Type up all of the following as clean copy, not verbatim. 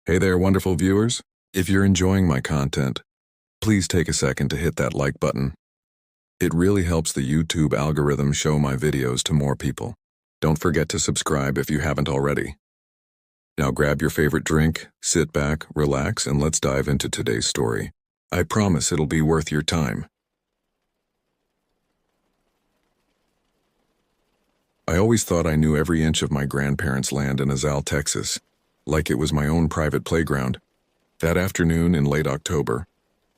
Hey there, wonderful viewers. If you're enjoying my content, please take a second to hit that like button. It really helps the YouTube algorithm show my videos to more people. Don't forget to subscribe if you haven't already. Now grab your favorite drink, sit back, relax, and let's dive into today's story. I promise it'll be worth your time. I always thought I knew every inch of my grandparents' land in Azal, Texas, like it was my own private playground. That afternoon in late October,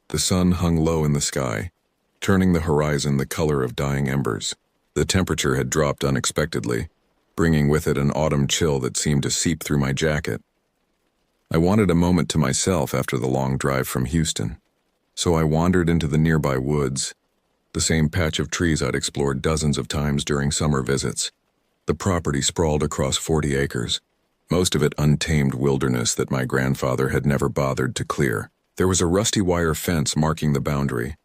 the sun hung low in the sky, turning the horizon the color of dying embers. The temperature had dropped unexpectedly, bringing with it an autumn chill that seemed to seep through my jacket. I wanted a moment to myself after the long drive from Houston, so I wandered into the nearby woods, the same patch of trees I'd explored dozens of times during summer visits. The property sprawled across 40 acres, most of it untamed wilderness that my grandfather had never bothered to clear. There was a rusty wire fence marking the boundary,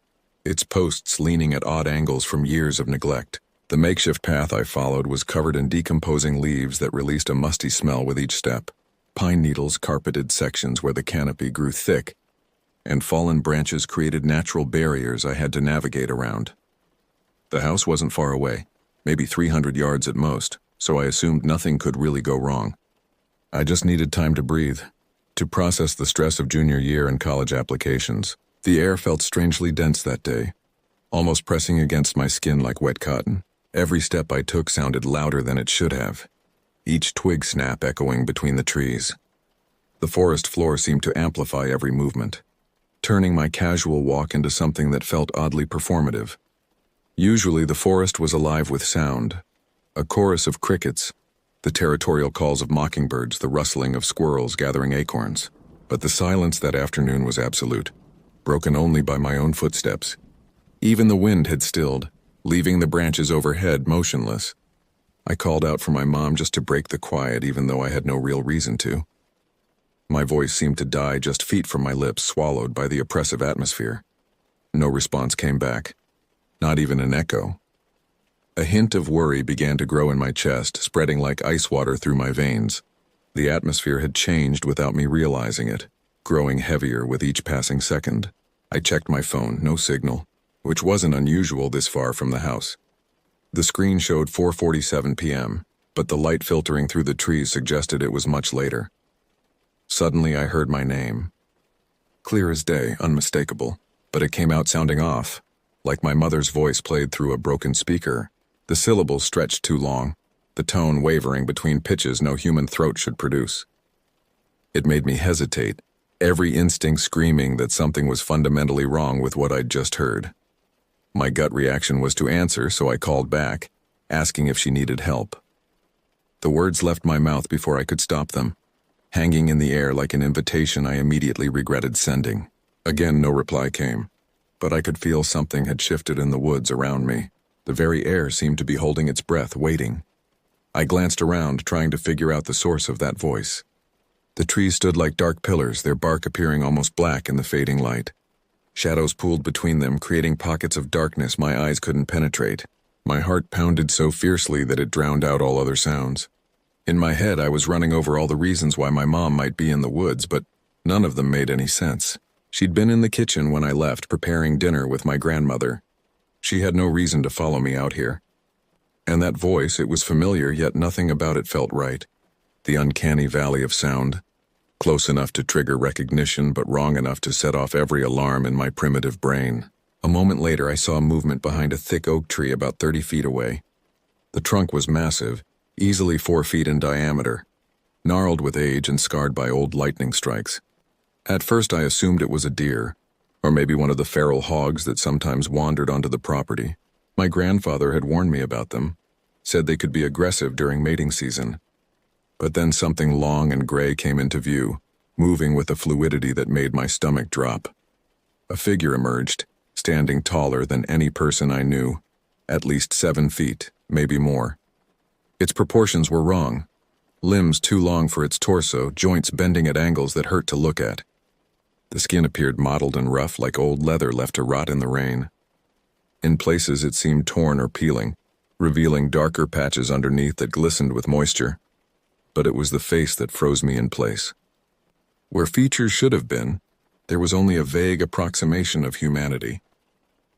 its posts leaning at odd angles from years of neglect. The makeshift path I followed was covered in decomposing leaves that released a musty smell with each step. Pine needles carpeted sections where the canopy grew thick, and fallen branches created natural barriers I had to navigate around. The house wasn't far away, maybe 300 yards at most, so I assumed nothing could really go wrong. I just needed time to breathe, to process the stress of junior year and college applications. The air felt strangely dense that day, almost pressing against my skin like wet cotton. Every step I took sounded louder than it should have, each twig snap echoing between the trees. The forest floor seemed to amplify every movement, turning my casual walk into something that felt oddly performative. Usually the forest was alive with sound, a chorus of crickets, the territorial calls of mockingbirds, the rustling of squirrels gathering acorns. But the silence that afternoon was absolute, broken only by my own footsteps. Even the wind had stilled, leaving the branches overhead motionless. I called out for my mom just to break the quiet, even though I had no real reason to. My voice seemed to die just feet from my lips, swallowed by the oppressive atmosphere. No response came back, not even an echo. A hint of worry began to grow in my chest, spreading like ice water through my veins. The atmosphere had changed without me realizing it, growing heavier with each passing second. I checked my phone, no signal, which wasn't unusual this far from the house. The screen showed 4:47 p.m., but the light filtering through the trees suggested it was much later. Suddenly I heard my name. Clear as day, unmistakable, but it came out sounding off, like my mother's voice played through a broken speaker. The syllables stretched too long, the tone wavering between pitches no human throat should produce. It made me hesitate, every instinct screaming that something was fundamentally wrong with what I'd just heard. My gut reaction was to answer, so I called back, asking if she needed help. The words left my mouth before I could stop them, hanging in the air like an invitation I immediately regretted sending. Again, no reply came, but I could feel something had shifted in the woods around me. The very air seemed to be holding its breath, waiting. I glanced around, trying to figure out the source of that voice. The trees stood like dark pillars, their bark appearing almost black in the fading light. Shadows pooled between them, creating pockets of darkness my eyes couldn't penetrate. My heart pounded so fiercely that it drowned out all other sounds. In my head, I was running over all the reasons why my mom might be in the woods, but none of them made any sense. She'd been in the kitchen when I left, preparing dinner with my grandmother. She had no reason to follow me out here. And that voice, it was familiar, yet nothing about it felt right. The uncanny valley of sound, close enough to trigger recognition, but wrong enough to set off every alarm in my primitive brain. A moment later, I saw movement behind a thick oak tree about 30 feet away. The trunk was massive, easily 4 feet in diameter, gnarled with age and scarred by old lightning strikes. At first, I assumed it was a deer, or maybe one of the feral hogs that sometimes wandered onto the property. My grandfather had warned me about them, said they could be aggressive during mating season. But then something long and gray came into view, moving with a fluidity that made my stomach drop. A figure emerged, standing taller than any person I knew, at least 7 feet, maybe more. Its proportions were wrong. Limbs too long for its torso, joints bending at angles that hurt to look at. The skin appeared mottled and rough like old leather left to rot in the rain. In places it seemed torn or peeling, revealing darker patches underneath that glistened with moisture. But it was the face that froze me in place. Where features should have been, there was only a vague approximation of humanity.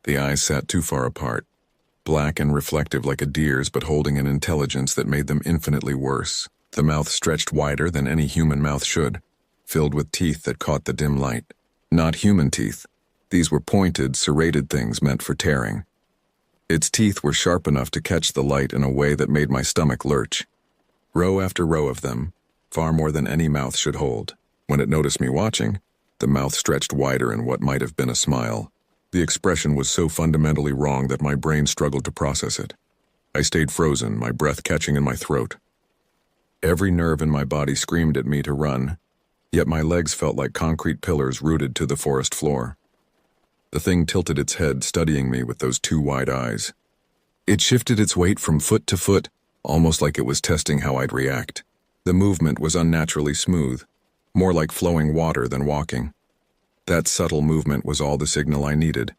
The eyes sat too far apart, black and reflective like a deer's but holding an intelligence that made them infinitely worse. The mouth stretched wider than any human mouth should, filled with teeth that caught the dim light. Not human teeth. These were pointed, serrated things meant for tearing. Its teeth were sharp enough to catch the light in a way that made my stomach lurch. Row after row of them, far more than any mouth should hold. When it noticed me watching, the mouth stretched wider in what might have been a smile. The expression was so fundamentally wrong that my brain struggled to process it. I stayed frozen, my breath catching in my throat. Every nerve in my body screamed at me to run, yet my legs felt like concrete pillars rooted to the forest floor. The thing tilted its head, studying me with those two wide eyes. It shifted its weight from foot to foot, almost like it was testing how I'd react. The movement was unnaturally smooth, more like flowing water than walking. That subtle movement was all the signal I needed.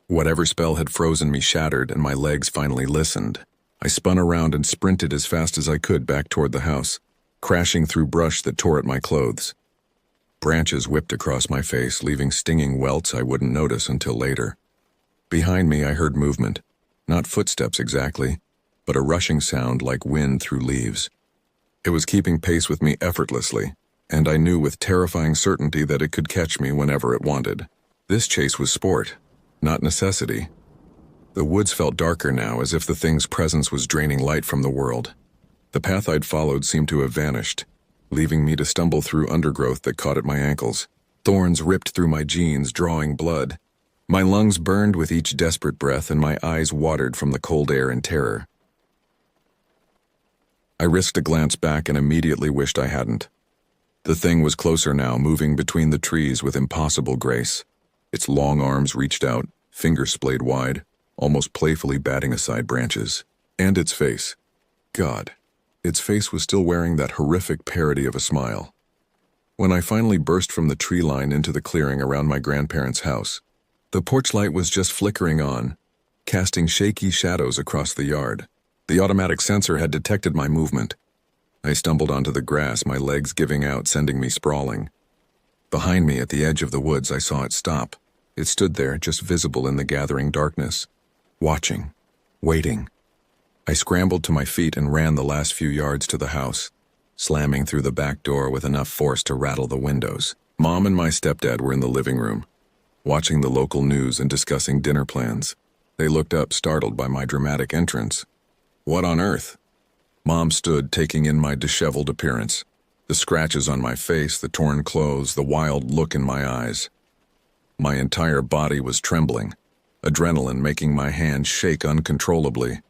Whatever spell had frozen me shattered, and my legs finally listened. I spun around and sprinted as fast as I could back toward the house, crashing through brush that tore at my clothes. Branches whipped across my face, leaving stinging welts I wouldn't notice until later. Behind me I heard movement, not footsteps exactly, but a rushing sound like wind through leaves. It was keeping pace with me effortlessly, and I knew with terrifying certainty that it could catch me whenever it wanted. This chase was sport, not necessity. The woods felt darker now, as if the thing's presence was draining light from the world. The path I'd followed seemed to have vanished, leaving me to stumble through undergrowth that caught at my ankles. Thorns ripped through my jeans, drawing blood. My lungs burned with each desperate breath, and my eyes watered from the cold air in terror. I risked a glance back and immediately wished I hadn't. The thing was closer now, moving between the trees with impossible grace. Its long arms reached out, fingers splayed wide, almost playfully batting aside branches. And its face. God, its face was still wearing that horrific parody of a smile. When I finally burst from the tree line into the clearing around my grandparents' house, the porch light was just flickering on, casting shaky shadows across the yard. The automatic sensor had detected my movement. I stumbled onto the grass, my legs giving out, sending me sprawling. Behind me, at the edge of the woods, I saw it stop. It stood there, just visible in the gathering darkness, watching, waiting. I scrambled to my feet and ran the last few yards to the house, slamming through the back door with enough force to rattle the windows. Mom and my stepdad were in the living room, watching the local news and discussing dinner plans. They looked up, startled by my dramatic entrance. What on earth? Mom stood, taking in my disheveled appearance. The scratches on my face, the torn clothes, the wild look in my eyes. My entire body was trembling, adrenaline making my hands shake uncontrollably.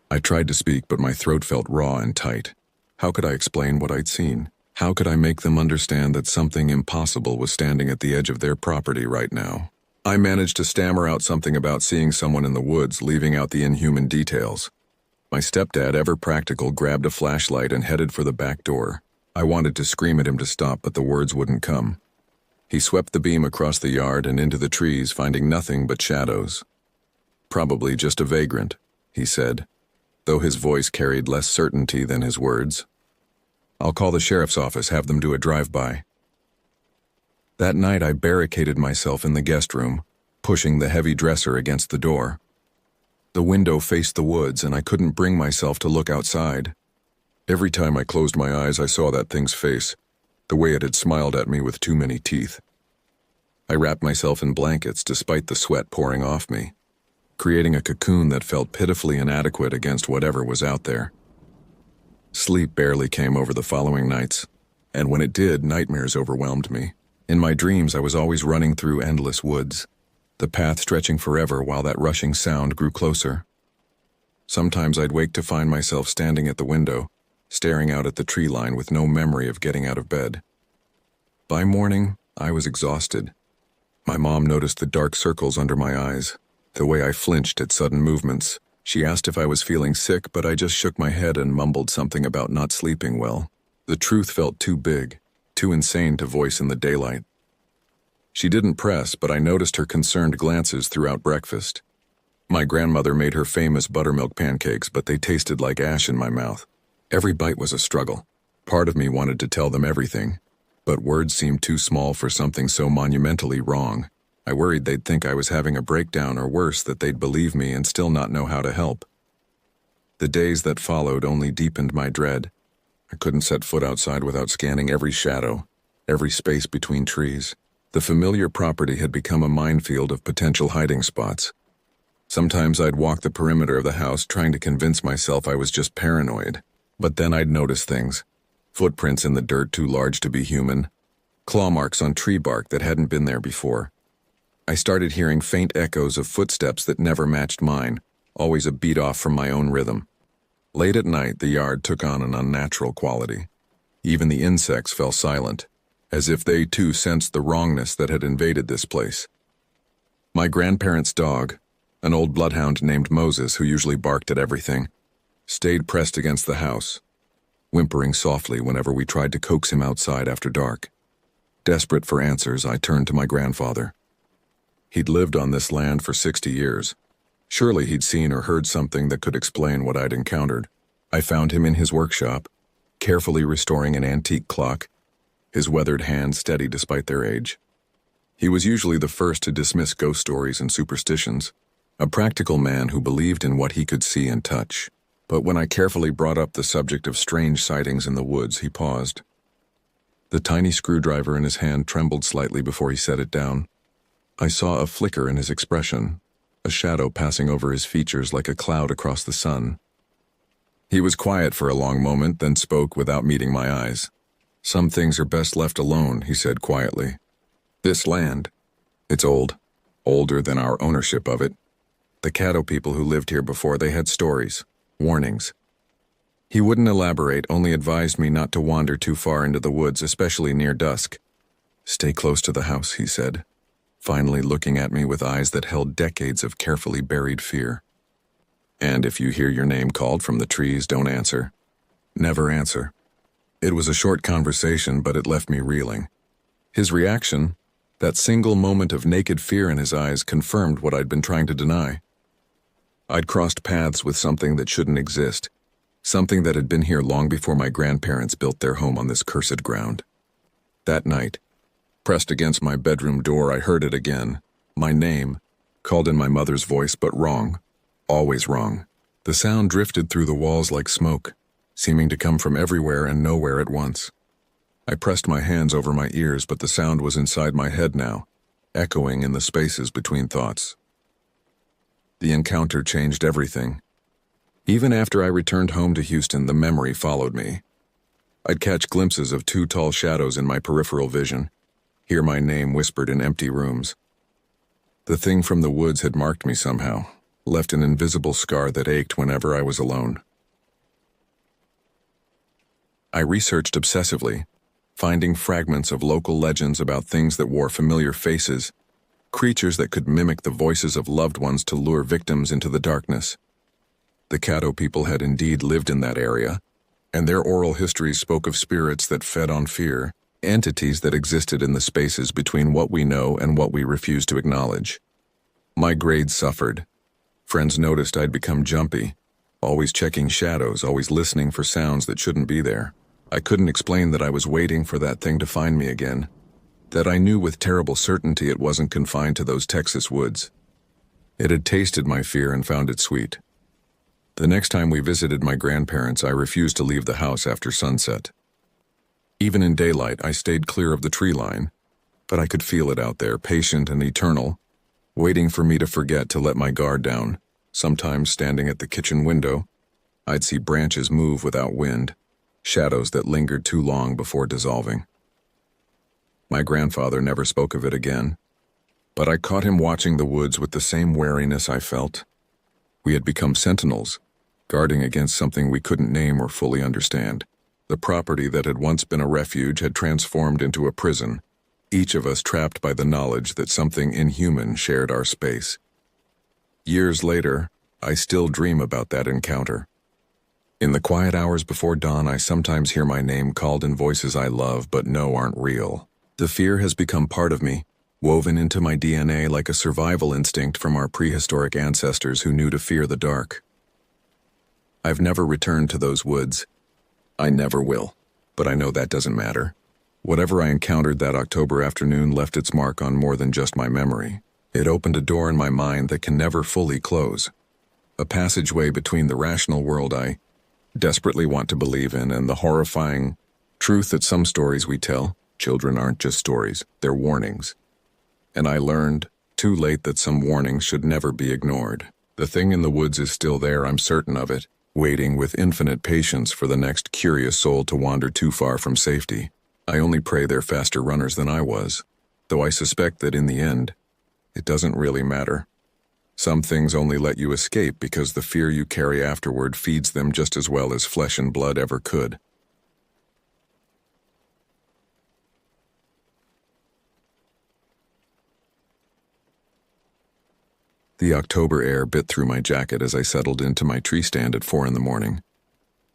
I tried to speak, but my throat felt raw and tight. How could I explain what I'd seen? How could I make them understand that something impossible was standing at the edge of their property right now? I managed to stammer out something about seeing someone in the woods, leaving out the inhuman details. My stepdad, ever practical, grabbed a flashlight and headed for the back door. I wanted to scream at him to stop, but the words wouldn't come. He swept the beam across the yard and into the trees, finding nothing but shadows. Probably just a vagrant, he said, though his voice carried less certainty than his words. I'll call the sheriff's office, have them do a drive-by. That night I barricaded myself in the guest room, pushing the heavy dresser against the door. The window faced the woods, and I couldn't bring myself to look outside. Every time I closed my eyes, I saw that thing's face, the way it had smiled at me with too many teeth. I wrapped myself in blankets despite the sweat pouring off me, creating a cocoon that felt pitifully inadequate against whatever was out there. Sleep barely came over the following nights, and when it did, nightmares overwhelmed me. In my dreams, I was always running through endless woods, the path stretching forever while that rushing sound grew closer. Sometimes I'd wake to find myself standing at the window, staring out at the tree line with no memory of getting out of bed. By morning, I was exhausted. My mom noticed the dark circles under my eyes, the way I flinched at sudden movements. She asked if I was feeling sick, but I just shook my head and mumbled something about not sleeping well. The truth felt too big, too insane to voice in the daylight. She didn't press, but I noticed her concerned glances throughout breakfast. My grandmother made her famous buttermilk pancakes, but they tasted like ash in my mouth. Every bite was a struggle. Part of me wanted to tell them everything, But words seemed too small for something so monumentally wrong. I worried they'd think I was having a breakdown, or worse, that they'd believe me and still not know how to help. The days that followed only deepened my dread. I couldn't set foot outside without scanning every shadow, every space between trees. The familiar property had become a minefield of potential hiding spots. Sometimes I'd walk the perimeter of the house trying to convince myself I was just paranoid. But then I'd notice things. Footprints in the dirt too large to be human. Claw marks on tree bark that hadn't been there before. I started hearing faint echoes of footsteps that never matched mine, always a beat off from my own rhythm. Late at night, the yard took on an unnatural quality. Even the insects fell silent, as if they too sensed the wrongness that had invaded this place. My grandparents' dog, an old bloodhound named Moses who usually barked at everything, stayed pressed against the house, whimpering softly whenever we tried to coax him outside after dark. Desperate for answers, I turned to my grandfather. He'd lived on this land for 60 years. Surely he'd seen or heard something that could explain what I'd encountered. I found him in his workshop, carefully restoring an antique clock, his weathered hands steady despite their age. He was usually the first to dismiss ghost stories and superstitions, a practical man who believed in what he could see and touch. But when I carefully brought up the subject of strange sightings in the woods, he paused. The tiny screwdriver in his hand trembled slightly before he set it down. I saw a flicker in his expression, a shadow passing over his features like a cloud across the sun. He was quiet for a long moment, then spoke without meeting my eyes. "Some things are best left alone," he said quietly. "This land, it's old, older than our ownership of it. The Caddo people who lived here before, they had stories, warnings." He wouldn't elaborate, only advised me not to wander too far into the woods, especially near dusk. "Stay close to the house," he said, finally looking at me with eyes that held decades of carefully buried fear. "And if you hear your name called from the trees, don't answer. Never answer." It was a short conversation, but it left me reeling. His reaction, that single moment of naked fear in his eyes, confirmed what I'd been trying to deny. I'd crossed paths with something that shouldn't exist, something that had been here long before my grandparents built their home on this cursed ground. That night, pressed against my bedroom door, I heard it again. My name, called in my mother's voice, but wrong. Always wrong. The sound drifted through the walls like smoke, seeming to come from everywhere and nowhere at once. I pressed my hands over my ears, but the sound was inside my head now, echoing in the spaces between thoughts. The encounter changed everything. Even after I returned home to Houston, the memory followed me. I'd catch glimpses of two tall shadows in my peripheral vision, hear my name whispered in empty rooms. The thing from the woods had marked me somehow, left an invisible scar that ached whenever I was alone. I researched obsessively, finding fragments of local legends about things that wore familiar faces, creatures that could mimic the voices of loved ones to lure victims into the darkness. The Caddo people had indeed lived in that area, and their oral histories spoke of spirits that fed on fear, entities that existed in the spaces between what we know and what we refuse to acknowledge. My grades suffered. Friends noticed I'd become jumpy, always checking shadows, always listening for sounds that shouldn't be there. I couldn't explain that I was waiting for that thing to find me again, that I knew with terrible certainty it wasn't confined to those Texas woods. It had tasted my fear and found it sweet. The next time we visited my grandparents, I refused to leave the house after sunset. Even in daylight, I stayed clear of the tree line, but I could feel it out there, patient and eternal, waiting for me to forget to let my guard down. Sometimes, standing at the kitchen window, I'd see branches move without wind, shadows that lingered too long before dissolving. My grandfather never spoke of it again, but I caught him watching the woods with the same wariness I felt. We had become sentinels, guarding against something we couldn't name or fully understand. The property that had once been a refuge had transformed into a prison, each of us trapped by the knowledge that something inhuman shared our space. Years later, I still dream about that encounter. In the quiet hours before dawn, I sometimes hear my name called in voices I love but know aren't real. The fear has become part of me, woven into my DNA like a survival instinct from our prehistoric ancestors who knew to fear the dark. I've never returned to those woods. I never will, but I know that doesn't matter. Whatever I encountered that October afternoon left its mark on more than just my memory. It opened a door in my mind that can never fully close. A passageway between the rational world I desperately want to believe in and the horrifying truth that some stories we tell, children aren't just stories, they're warnings. And I learned, too late, that some warnings should never be ignored. The thing in the woods is still there, I'm certain of it, waiting with infinite patience for the next curious soul to wander too far from safety. I only pray they're faster runners than I was, though I suspect that in the end, it doesn't really matter. Some things only let you escape because the fear you carry afterward feeds them just as well as flesh and blood ever could. The October air bit through my jacket as I settled into my tree stand at 4 in the morning.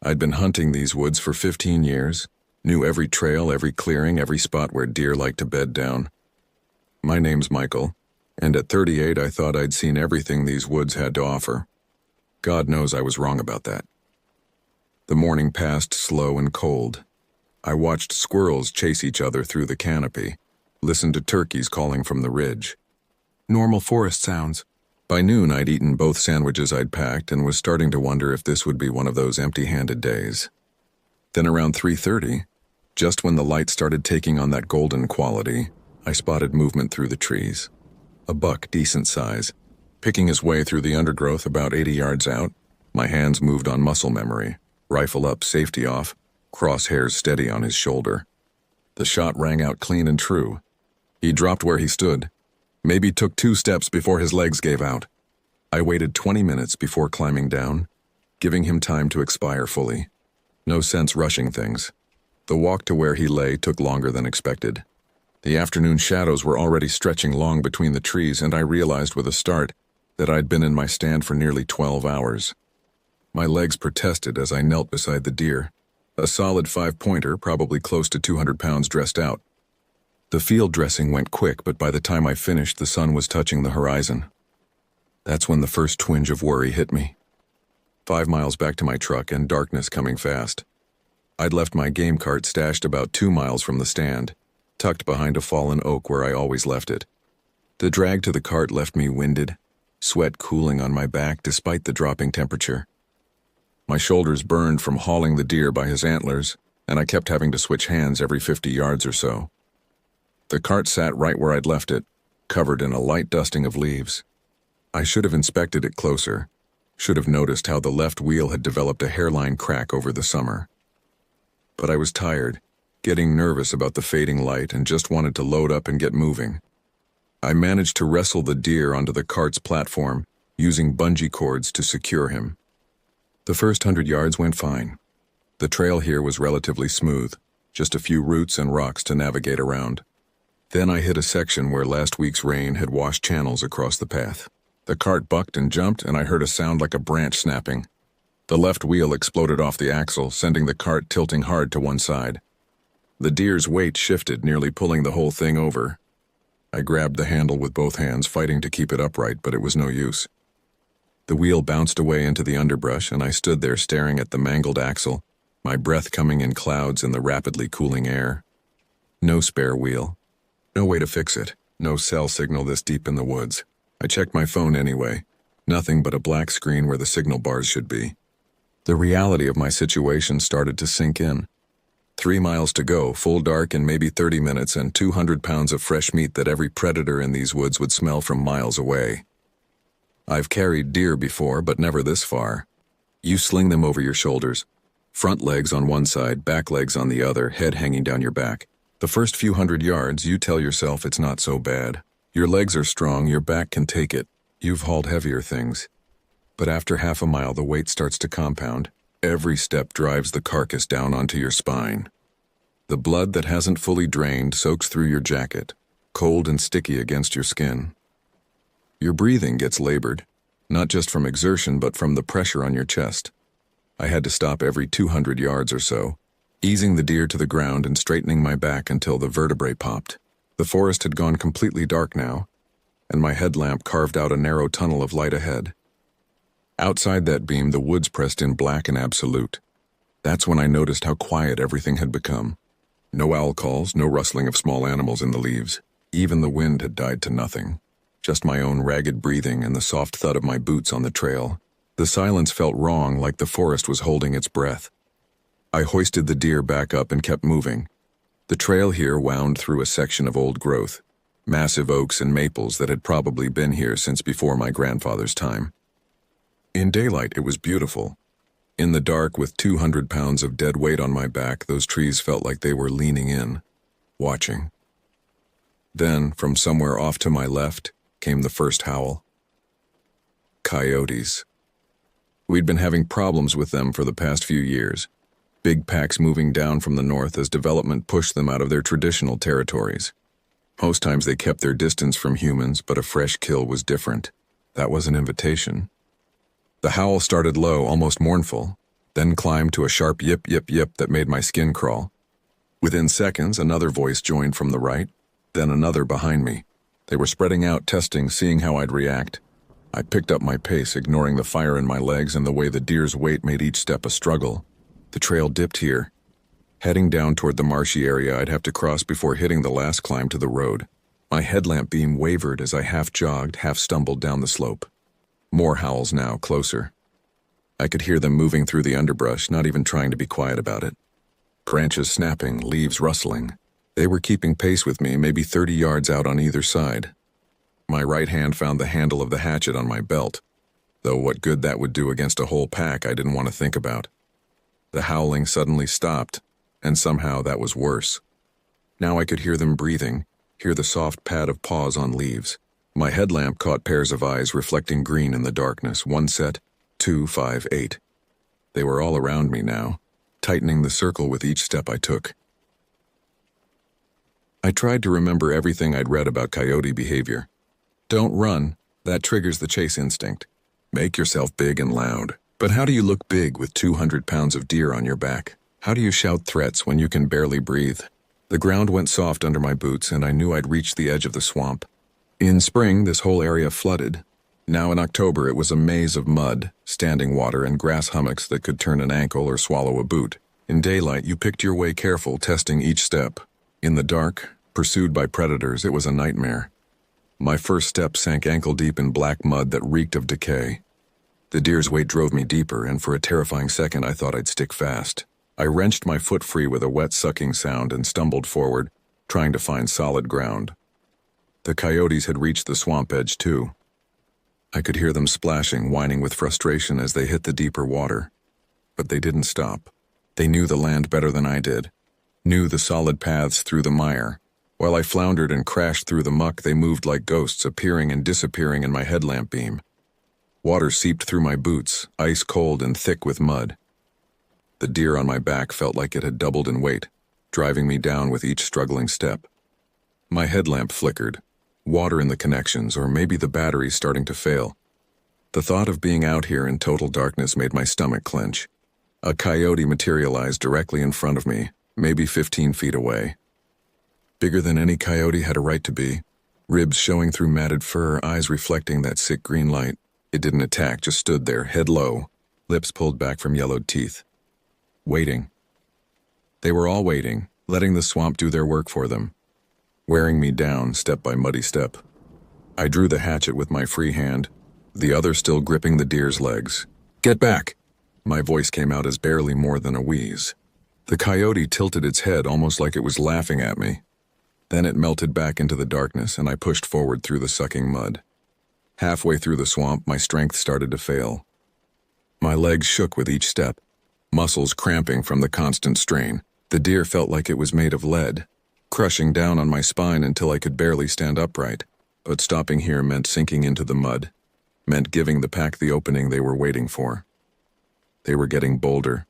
I'd been hunting these woods for 15 years, knew every trail, every clearing, every spot where deer like to bed down. My name's Michael, and at 38 I thought I'd seen everything these woods had to offer. God knows I was wrong about that. The morning passed slow and cold. I watched squirrels chase each other through the canopy, listened to turkeys calling from the ridge. Normal forest sounds. By noon I'd eaten both sandwiches I'd packed and was starting to wonder if this would be one of those empty-handed days. Then around 3:30, just when the light started taking on that golden quality, I spotted movement through the trees. A buck decent size, picking his way through the undergrowth about 80 yards out. My hands moved on muscle memory, rifle up, safety off, crosshairs steady on his shoulder. The shot rang out clean and true. He dropped where he stood, maybe took 2 steps before his legs gave out. I waited 20 minutes before climbing down, giving him time to expire fully. No sense rushing things. The walk to where he lay took longer than expected. The afternoon shadows were already stretching long between the trees, and I realized with a start that I'd been in my stand for nearly 12 hours. My legs protested as I knelt beside the deer, a solid 5-pointer, probably close to 200 pounds dressed out. The field dressing went quick, but by the time I finished, the sun was touching the horizon. That's when the first twinge of worry hit me. 5 miles back to my truck and darkness coming fast. I'd left my game cart stashed about 2 miles from the stand, tucked behind a fallen oak where I always left it. The drag to the cart left me winded, sweat cooling on my back despite the dropping temperature. My shoulders burned from hauling the deer by his antlers, and I kept having to switch hands every 50 yards or so. The cart sat right where I'd left it, covered in a light dusting of leaves. I should have inspected it closer, should have noticed how the left wheel had developed a hairline crack over the summer. But I was tired, getting nervous about the fading light, and just wanted to load up and get moving. I managed to wrestle the deer onto the cart's platform, using bungee cords to secure him. The first 100 yards went fine. The trail here was relatively smooth, just a few roots and rocks to navigate around. Then I hit a section where last week's rain had washed channels across the path. The cart bucked and jumped, and I heard a sound like a branch snapping. The left wheel exploded off the axle, sending the cart tilting hard to one side. The deer's weight shifted, nearly pulling the whole thing over. I grabbed the handle with both hands, fighting to keep it upright, but it was no use. The wheel bounced away into the underbrush, and I stood there staring at the mangled axle, my breath coming in clouds in the rapidly cooling air. No spare wheel. No way to fix it. No cell signal this deep in the woods. I checked my phone anyway. Nothing but a black screen where the signal bars should be. The reality of my situation started to sink in. 3 miles to go, full dark in maybe 30 minutes, and 200 pounds of fresh meat that every predator in these woods would smell from miles away. I've carried deer before, but never this far. You sling them over your shoulders. Front legs on one side, back legs on the other, head hanging down your back. The first few 100 yards, you tell yourself it's not so bad. Your legs are strong, your back can take it. You've hauled heavier things. But after half a mile, the weight starts to compound. Every step drives the carcass down onto your spine. The blood that hasn't fully drained soaks through your jacket, cold and sticky against your skin. Your breathing gets labored, not just from exertion but from the pressure on your chest. I had to stop every 200 yards or so, easing the deer to the ground and straightening my back until the vertebrae popped. The forest had gone completely dark now, and my headlamp carved out a narrow tunnel of light ahead. Outside that beam, the woods pressed in black and absolute. That's when I noticed how quiet everything had become. No owl calls, no rustling of small animals in the leaves. Even the wind had died to nothing. Just my own ragged breathing and the soft thud of my boots on the trail. The silence felt wrong, like the forest was holding its breath. I hoisted the deer back up and kept moving. The trail here wound through a section of old growth, massive oaks and maples that had probably been here since before my grandfather's time. In daylight, it was beautiful. In the dark, with 200 pounds of dead weight on my back, those trees felt like they were leaning in, watching. Then, from somewhere off to my left, came the first howl. Coyotes. We'd been having problems with them for the past few years. Big packs moving down from the north as development pushed them out of their traditional territories. Most times they kept their distance from humans, but a fresh kill was different. That was an invitation. The howl started low, almost mournful, then climbed to a sharp yip, yip, yip that made my skin crawl. Within seconds, another voice joined from the right, then another behind me. They were spreading out, testing, seeing how I'd react. I picked up my pace, ignoring the fire in my legs and the way the deer's weight made each step a struggle. The trail dipped here. Heading down toward the marshy area I'd have to cross before hitting the last climb to the road. My headlamp beam wavered as I half jogged, half stumbled down the slope. More howls now, closer. I could hear them moving through the underbrush, not even trying to be quiet about it. Branches snapping, leaves rustling. They were keeping pace with me, maybe 30 yards out on either side. My right hand found the handle of the hatchet on my belt, though what good that would do against a whole pack I didn't want to think about. The howling suddenly stopped, and somehow that was worse. Now I could hear them breathing, hear the soft pad of paws on leaves. My headlamp caught pairs of eyes reflecting green in the darkness, 1 set, 2, 5, 8. They were all around me now, tightening the circle with each step I took. I tried to remember everything I'd read about coyote behavior. Don't run, that triggers the chase instinct. Make yourself big and loud. But how do you look big with 200 pounds of deer on your back? How do you shout threats when you can barely breathe? The ground went soft under my boots and I knew I'd reached the edge of the swamp. In spring, this whole area flooded. Now in October, it was a maze of mud, standing water, and grass hummocks that could turn an ankle or swallow a boot. In daylight, you picked your way careful, testing each step. In the dark, pursued by predators, it was a nightmare. My first step sank ankle-deep in black mud that reeked of decay. The deer's weight drove me deeper, and for a terrifying second, I thought I'd stick fast. I wrenched my foot free with a wet sucking sound and stumbled forward, trying to find solid ground. The coyotes had reached the swamp edge too. I could hear them splashing, whining with frustration as they hit the deeper water. But they didn't stop. They knew the land better than I did, knew the solid paths through the mire. While I floundered and crashed through the muck, they moved like ghosts, appearing and disappearing in my headlamp beam. Water seeped through my boots, ice cold and thick with mud. The deer on my back felt like it had doubled in weight, driving me down with each struggling step. My headlamp flickered. Water in the connections, or maybe the batteries starting to fail. The thought of being out here in total darkness made my stomach clench. A coyote materialized directly in front of me, maybe 15 feet away. Bigger than any coyote had a right to be. Ribs showing through matted fur, eyes reflecting that sick green light. It didn't attack, just stood there, head low, lips pulled back from yellowed teeth. Waiting. They were all waiting, letting the swamp do their work for them. Wearing me down, step by muddy step. I drew the hatchet with my free hand, the other still gripping the deer's legs. Get back! My voice came out as barely more than a wheeze. The coyote tilted its head almost like it was laughing at me. Then it melted back into the darkness and I pushed forward through the sucking mud. Halfway through the swamp, my strength started to fail. My legs shook with each step, muscles cramping from the constant strain. The deer felt like it was made of lead, crushing down on my spine until I could barely stand upright. But stopping here meant sinking into the mud, meant giving the pack the opening they were waiting for. They were getting bolder.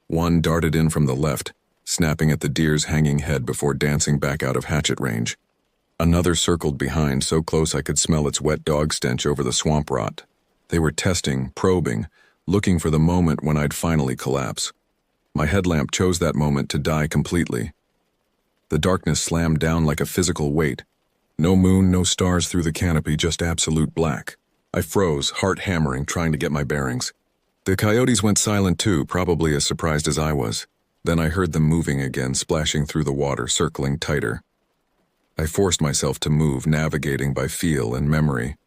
One darted in from the left, snapping at the deer's hanging head before dancing back out of hatchet range. Another circled behind, so close I could smell its wet dog stench over the swamp rot. They were testing, probing, looking for the moment when I'd finally collapse. My headlamp chose that moment to die completely. The darkness slammed down like a physical weight. No moon, no stars through the canopy, just absolute black. I froze, heart hammering, trying to get my bearings. The coyotes went silent too, probably as surprised as I was. Then I heard them moving again, splashing through the water, circling tighter. I forced myself to move, navigating by feel and memory.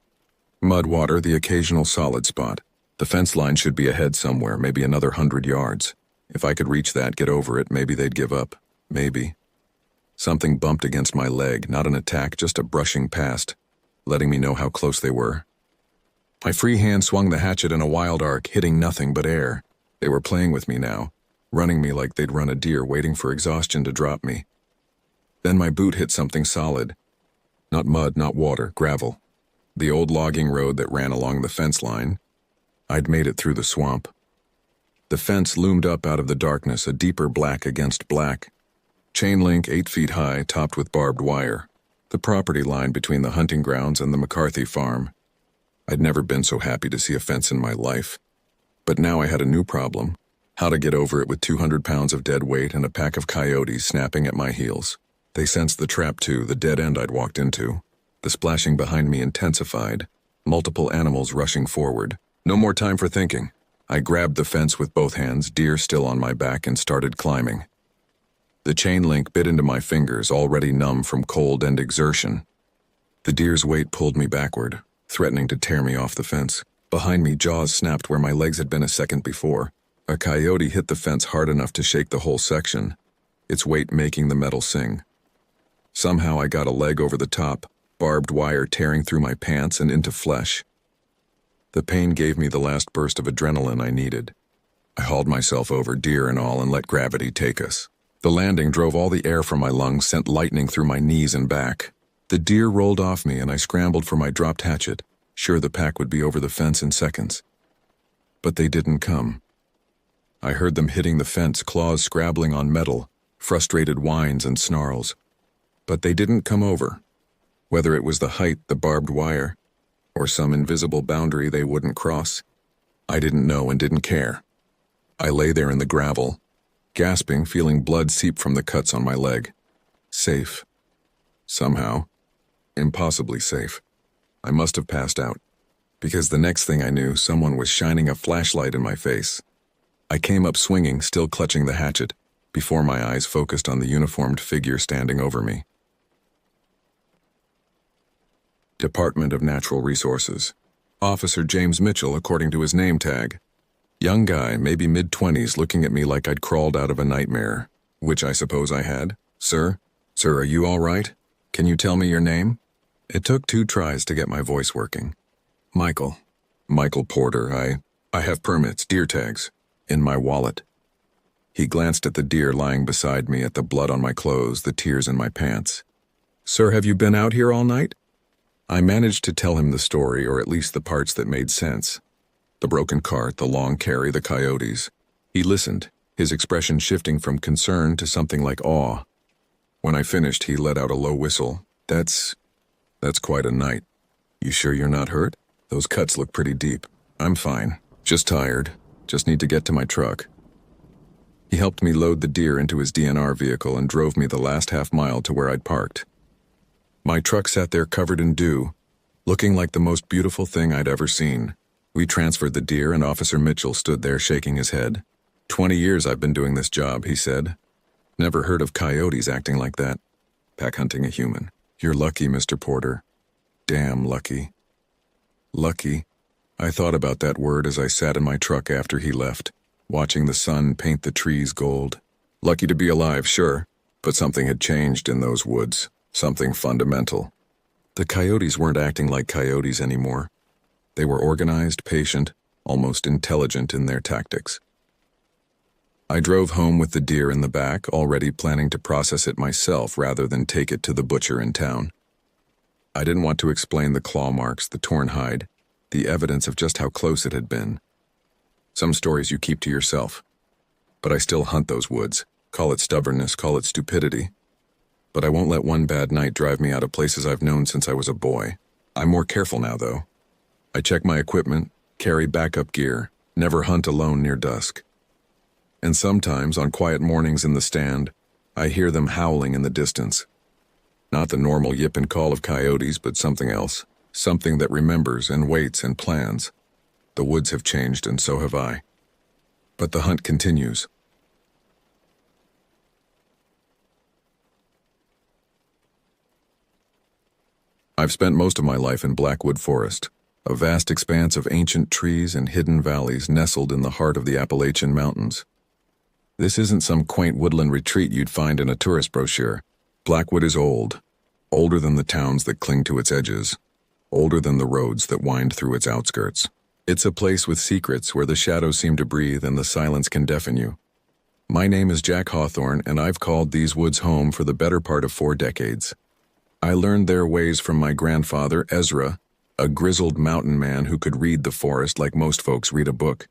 Mud, water, the occasional solid spot. The fence line should be ahead somewhere, maybe another 100 yards. If I could reach that, get over it, maybe they'd give up. Maybe. Something bumped against my leg, not an attack, just a brushing past, letting me know how close they were. My free hand swung the hatchet in a wild arc, hitting nothing but air. They were playing with me now, running me like they'd run a deer, waiting for exhaustion to drop me. Then my boot hit something solid. Not mud, not water, gravel. The old logging road that ran along the fence line. I'd made it through the swamp. The fence loomed up out of the darkness, a deeper black against black. Chain link 8 feet high, topped with barbed wire. The property line between the hunting grounds and the McCarthy farm. I'd never been so happy to see a fence in my life. But now I had a new problem. How to get over it with 200 pounds of dead weight and a pack of coyotes snapping at my heels. They sensed the trap too, the dead end I'd walked into. The splashing behind me intensified. Multiple animals rushing forward. No more time for thinking. I grabbed the fence with both hands, deer still on my back, and started climbing. The chain link bit into my fingers, already numb from cold and exertion. The deer's weight pulled me backward, threatening to tear me off the fence. Behind me, jaws snapped where my legs had been a second before. A coyote hit the fence hard enough to shake the whole section, its weight making the metal sing. Somehow I got a leg over the top, barbed wire tearing through my pants and into flesh. The pain gave me the last burst of adrenaline I needed. I hauled myself over, deer and all, and let gravity take us. The landing drove all the air from my lungs, sent lightning through my knees and back. The deer rolled off me and I scrambled for my dropped hatchet, sure the pack would be over the fence in seconds. But they didn't come. I heard them hitting the fence, claws scrabbling on metal, frustrated whines and snarls. But they didn't come over. Whether it was the height, the barbed wire, or some invisible boundary they wouldn't cross, I didn't know and didn't care. I lay there in the gravel, gasping, feeling blood seep from the cuts on my leg. Safe. Somehow. Impossibly safe. I must have passed out, because the next thing I knew, someone was shining a flashlight in my face. I came up swinging, still clutching the hatchet, before my eyes focused on the uniformed figure standing over me. Department of Natural Resources. Officer James Mitchell, according to his name tag. Young guy, maybe mid-20s, looking at me like I'd crawled out of a nightmare, which I suppose I had. Sir, are you all right? Can you tell me your name? It took 2 tries to get my voice working. Michael Porter. I have permits, deer tags, in my wallet. He glanced at the deer lying beside me, at the blood on my clothes, the tears in my pants. Sir, have you been out here all night? I managed to tell him the story, or at least the parts that made sense. The broken cart, the long carry, the coyotes. He listened, his expression shifting from concern to something like awe. When I finished, he let out a low whistle. That's quite a night. You sure you're not hurt? Those cuts look pretty deep. I'm fine. Just tired. Just need to get to my truck. He helped me load the deer into his DNR vehicle and drove me the last half-mile to where I'd parked. My truck sat there covered in dew, looking like the most beautiful thing I'd ever seen. We transferred the deer and Officer Mitchell stood there shaking his head. 20 years I've been doing this job, he said. Never heard of coyotes acting like that. Pack hunting a human. You're lucky, Mr. Porter. Damn lucky. Lucky. I thought about that word as I sat in my truck after he left, watching the sun paint the trees gold. Lucky to be alive, sure, but something had changed in those woods. Something fundamental. The coyotes weren't acting like coyotes anymore. They were organized, patient, almost intelligent in their tactics. I drove home with the deer in the back, already planning to process it myself rather than take it to the butcher in town. I didn't want to explain the claw marks, the torn hide, the evidence of just how close it had been. Some stories you keep to yourself. But I still hunt those woods. Call it stubbornness, call it stupidity. But I won't let one bad night drive me out of places I've known since I was a boy. I'm more careful now, though. I check my equipment, carry backup gear, never hunt alone near dusk. And sometimes, on quiet mornings in the stand, I hear them howling in the distance. Not the normal yip and call of coyotes, but something else. Something that remembers and waits and plans. The woods have changed, and so have I. But the hunt continues. I've spent most of my life in Blackwood Forest, a vast expanse of ancient trees and hidden valleys nestled in the heart of the Appalachian Mountains. This isn't some quaint woodland retreat you'd find in a tourist brochure. Blackwood is old, older than the towns that cling to its edges, older than the roads that wind through its outskirts. It's a place with secrets where the shadows seem to breathe and the silence can deafen you. My name is Jack Hawthorne, and I've called these woods home for the better part of 4 decades. I learned their ways from my grandfather, Ezra, a grizzled mountain man who could read the forest like most folks read a book.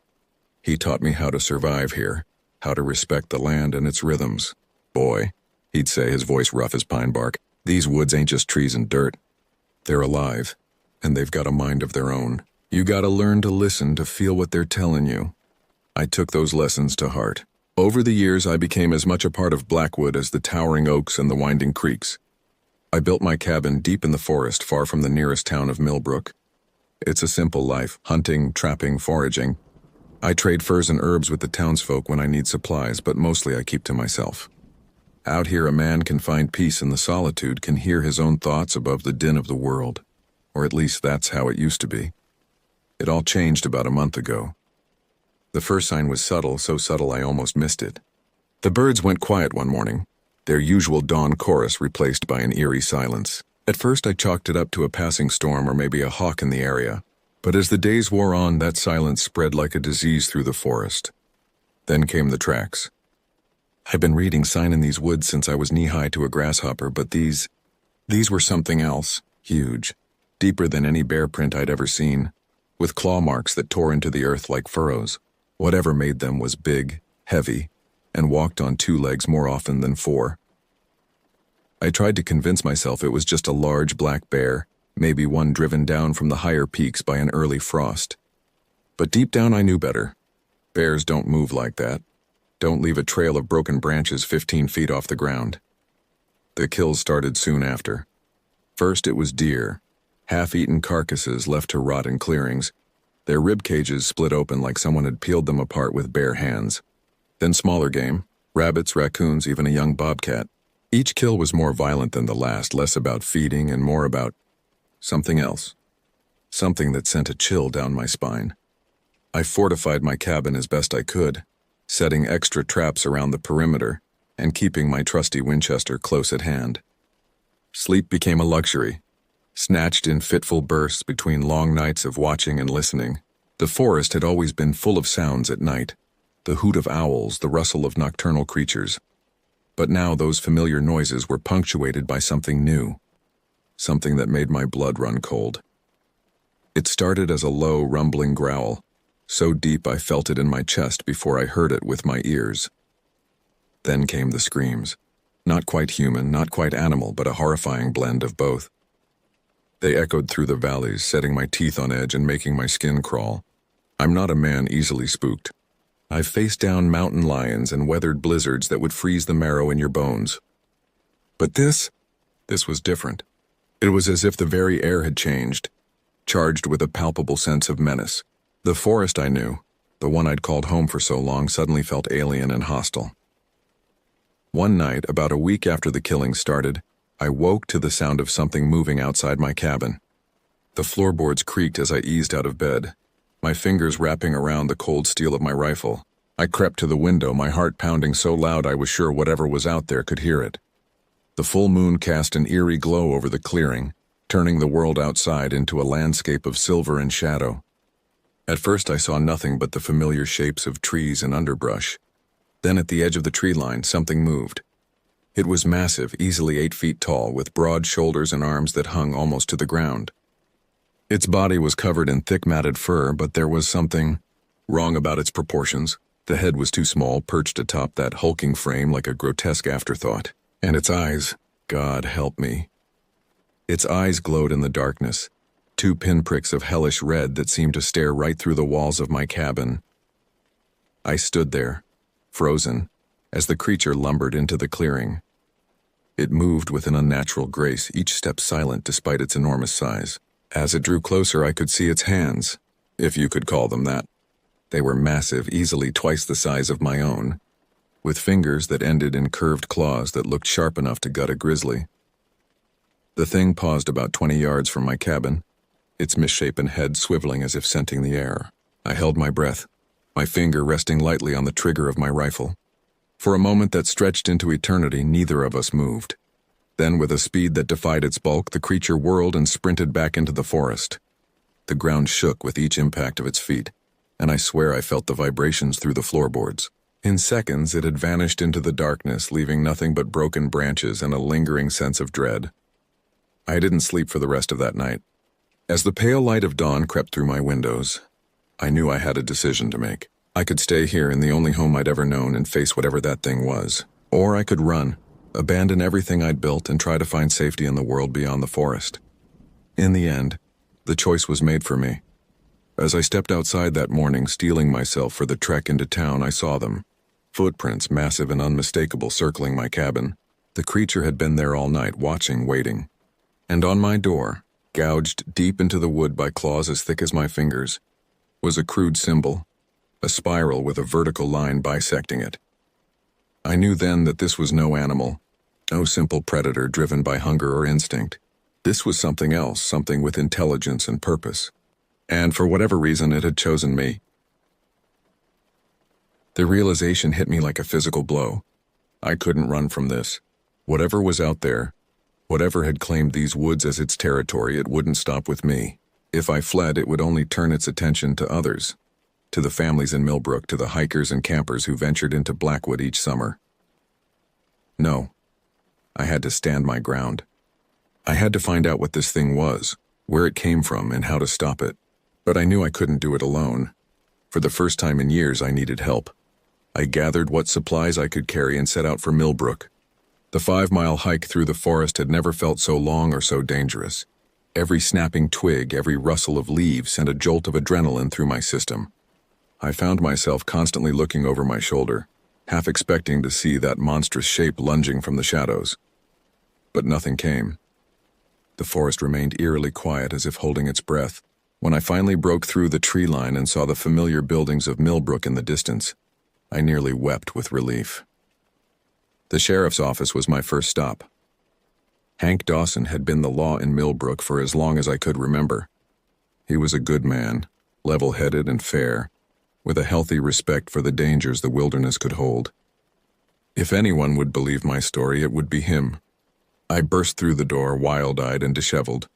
He taught me how to survive here, how to respect the land and its rhythms. Boy, he'd say, his voice rough as pine bark, these woods ain't just trees and dirt. They're alive, and they've got a mind of their own. You gotta learn to listen, to feel what they're telling you. I took those lessons to heart. Over the years, I became as much a part of Blackwood as the towering oaks and the winding creeks. I built my cabin deep in the forest, far from the nearest town of Millbrook. It's a simple life, hunting, trapping, foraging. I trade furs and herbs with the townsfolk when I need supplies, but mostly I keep to myself. Out here, a man can find peace in the solitude, can hear his own thoughts above the din of the world. Or at least that's how it used to be. It all changed about a month ago. The first sign was subtle, so subtle I almost missed it. The birds went quiet one morning, their usual dawn chorus replaced by an eerie silence. At first I chalked it up to a passing storm or maybe a hawk in the area, but as the days wore on, that silence spread like a disease through the forest. Then came the tracks. I've been reading sign in these woods since I was knee-high to a grasshopper, but these were something else, huge, deeper than any bear print I'd ever seen, with claw marks that tore into the earth like furrows. Whatever made them was big, heavy, and walked on 2 legs more often than 4. I tried to convince myself it was just a large black bear, maybe one driven down from the higher peaks by an early frost. But deep down I knew better. Bears don't move like that. Don't leave a trail of broken branches 15 feet off the ground. The kills started soon after. First it was deer, half-eaten carcasses left to rot in clearings, their rib cages split open like someone had peeled them apart with bare hands. Then smaller game, rabbits, raccoons, even a young bobcat. Each kill was more violent than the last, less about feeding and more about something else. Something that sent a chill down my spine. I fortified my cabin as best I could, setting extra traps around the perimeter and keeping my trusty Winchester close at hand. Sleep became a luxury, snatched in fitful bursts between long nights of watching and listening. The forest had always been full of sounds at night. The hoot of owls, the rustle of nocturnal creatures. But now those familiar noises were punctuated by something new, something that made my blood run cold. It started as a low, rumbling growl, so deep I felt it in my chest before I heard it with my ears. Then came the screams. Not quite human, not quite animal, but a horrifying blend of both. They echoed through the valleys, setting my teeth on edge and making my skin crawl. I'm not a man easily spooked. I've faced down mountain lions and weathered blizzards that would freeze the marrow in your bones. But this was different. It was as if the very air had changed, charged with a palpable sense of menace. The forest I knew, the one I'd called home for so long, suddenly felt alien and hostile. One night, about a week after the killing started, I woke to the sound of something moving outside my cabin. The floorboards creaked as I eased out of bed, my fingers wrapping around the cold steel of my rifle. I crept to the window, my heart pounding so loud I was sure whatever was out there could hear it. The full moon cast an eerie glow over the clearing, turning the world outside into a landscape of silver and shadow. At first I saw nothing but the familiar shapes of trees and underbrush. Then at the edge of the tree line, something moved. It was massive, easily 8 feet tall, with broad shoulders and arms that hung almost to the ground. Its body was covered in thick matted fur, but there was something wrong about its proportions. The head was too small, perched atop that hulking frame like a grotesque afterthought. And its eyes, God help me. Its eyes glowed in the darkness, 2 pinpricks of hellish red that seemed to stare right through the walls of my cabin. I stood there, frozen, as the creature lumbered into the clearing. It moved with an unnatural grace, each step silent despite its enormous size. As it drew closer, I could see its hands, if you could call them that. They were massive, easily twice the size of my own, with fingers that ended in curved claws that looked sharp enough to gut a grizzly. The thing paused about 20 yards from my cabin, its misshapen head swiveling as if scenting the air. I held my breath, my finger resting lightly on the trigger of my rifle. For a moment that stretched into eternity, neither of us moved. Then, with a speed that defied its bulk, the creature whirled and sprinted back into the forest. The ground shook with each impact of its feet, and I swear I felt the vibrations through the floorboards. In seconds, it had vanished into the darkness, leaving nothing but broken branches and a lingering sense of dread. I didn't sleep for the rest of that night. As the pale light of dawn crept through my windows, I knew I had a decision to make. I could stay here in the only home I'd ever known and face whatever that thing was. Or I could run, abandon everything I'd built and try to find safety in the world beyond the forest. In the end, the choice was made for me. As I stepped outside that morning, steeling myself for the trek into town, I saw them. Footprints, massive and unmistakable, circling my cabin. The creature had been there all night, watching, waiting. And on my door, gouged deep into the wood by claws as thick as my fingers, was a crude symbol, a spiral with a vertical line bisecting it. I knew then that this was no animal, no simple predator driven by hunger or instinct. This was something else, something with intelligence and purpose. And for whatever reason, it had chosen me. The realization hit me like a physical blow. I couldn't run from this. Whatever was out there, whatever had claimed these woods as its territory, it wouldn't stop with me. If I fled, it would only turn its attention to others, to the families in Millbrook, to the hikers and campers who ventured into Blackwood each summer. No, I had to stand my ground. I had to find out what this thing was, where it came from, and how to stop it. But I knew I couldn't do it alone. For the first time in years, I needed help. I gathered what supplies I could carry and set out for Millbrook. The 5-mile hike through the forest had never felt so long or so dangerous. Every snapping twig, every rustle of leaves sent a jolt of adrenaline through my system. I found myself constantly looking over my shoulder, half expecting to see that monstrous shape lunging from the shadows. But nothing came. The forest remained eerily quiet, as if holding its breath. When I finally broke through the tree line and saw the familiar buildings of Millbrook in the distance, I nearly wept with relief. The sheriff's office was my first stop. Hank Dawson had been the law in Millbrook for as long as I could remember. He was a good man, level-headed and fair, with a healthy respect for the dangers the wilderness could hold. If anyone would believe my story, it would be him. I burst through the door, wild-eyed and disheveled.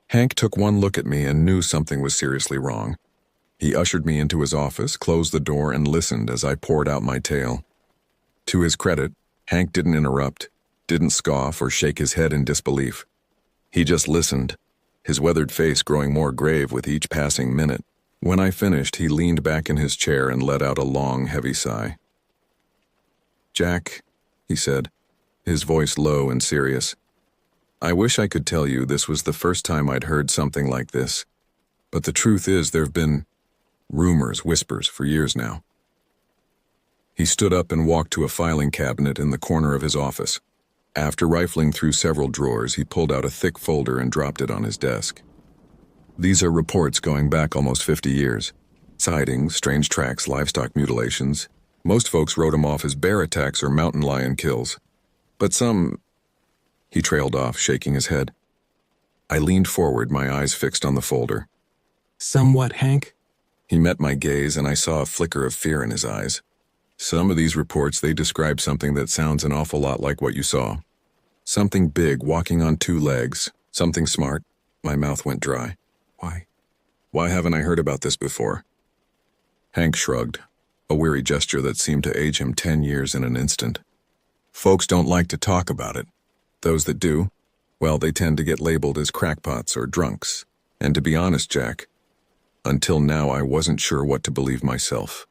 Hank took one look at me and knew something was seriously wrong. He ushered me into his office, closed the door, and listened as I poured out my tale. To his credit, Hank didn't interrupt, didn't scoff or shake his head in disbelief. He just listened, his weathered face growing more grave with each passing minute. When I finished, he leaned back in his chair and let out a long, heavy sigh. "Jack," he said, his voice low and serious, "I wish I could tell you this was the first time I'd heard something like this, but the truth is there've been rumors, whispers, for years now." He stood up and walked to a filing cabinet in the corner of his office. After rifling through several drawers, he pulled out a thick folder and dropped it on his desk. "These are reports going back almost 50 years. Sightings, strange tracks, livestock mutilations. Most folks wrote them off as bear attacks or mountain lion kills. But some..." He trailed off, shaking his head. I leaned forward, my eyes fixed on the folder. "Somewhat, Hank?" He met my gaze, and I saw a flicker of fear in his eyes. "Some of these reports, they describe something that sounds an awful lot like what you saw. Something big, walking on 2 legs. Something smart." My mouth went dry. Why haven't I heard about this before?" Hank shrugged, a weary gesture that seemed to age him 10 years in an instant. "Folks don't like to talk about it. Those that do, well, they tend to get labeled as crackpots or drunks. And to be honest, Jack, until now I wasn't sure what to believe myself."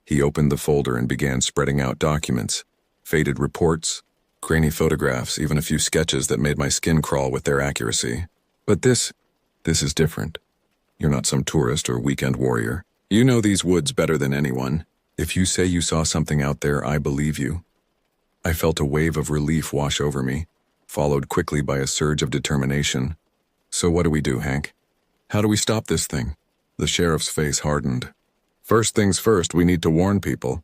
He opened the folder and began spreading out documents, faded reports, grainy photographs, even a few sketches that made my skin crawl with their accuracy. "But this is different. You're not some tourist or weekend warrior. You know these woods better than anyone. If you say you saw something out there, I believe you." I felt a wave of relief wash over me, followed quickly by a surge of determination. "So what do we do, Hank? How do we stop this thing?" The sheriff's face hardened. "First things first, we need to warn people.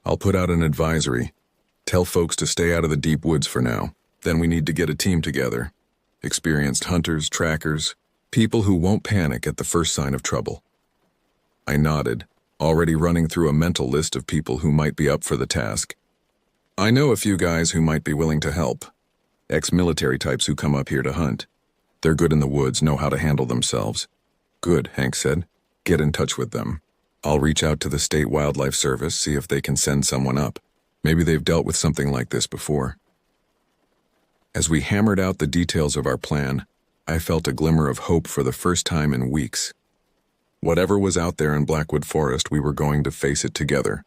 I'll put out an advisory. Tell folks to stay out of the deep woods for now. Then we need to get a team together. Experienced hunters, trackers, people who won't panic at the first sign of trouble. I nodded, already running through a mental list of people who might be up for the task. I know a few guys who might be willing to help. Ex-military types who come up here to hunt. They're good in the woods, know how to handle themselves. Good, Hank said. Get in touch with them. I'll reach out to the State Wildlife Service, see if they can send someone up. Maybe they've dealt with something like this before. As we hammered out the details of our plan, I felt a glimmer of hope for the first time in weeks. Whatever was out there in Blackwood Forest, we were going to face it together.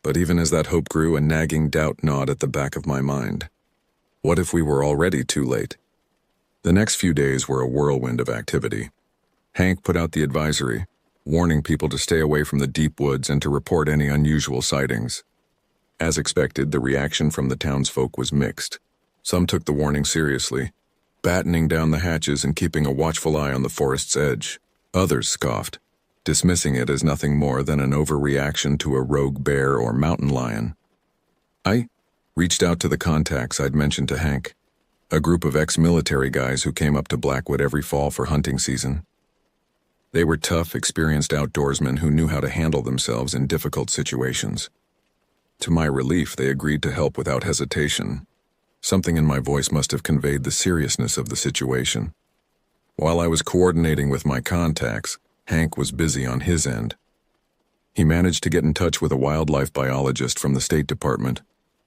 But even as that hope grew, a nagging doubt gnawed at the back of my mind. What if we were already too late? The next few days were a whirlwind of activity. Hank put out the advisory, warning people to stay away from the deep woods and to report any unusual sightings. As expected, the reaction from the townsfolk was mixed. Some took the warning seriously, battening down the hatches and keeping a watchful eye on the forest's edge. Others scoffed, dismissing it as nothing more than an overreaction to a rogue bear or mountain lion. I reached out to the contacts I'd mentioned to Hank, a group of ex-military guys who came up to Blackwood every fall for hunting season. They were tough, experienced outdoorsmen who knew how to handle themselves in difficult situations. To my relief, they agreed to help without hesitation. Something in my voice must have conveyed the seriousness of the situation. While I was coordinating with my contacts, Hank was busy on his end. He managed to get in touch with a wildlife biologist from the State Department,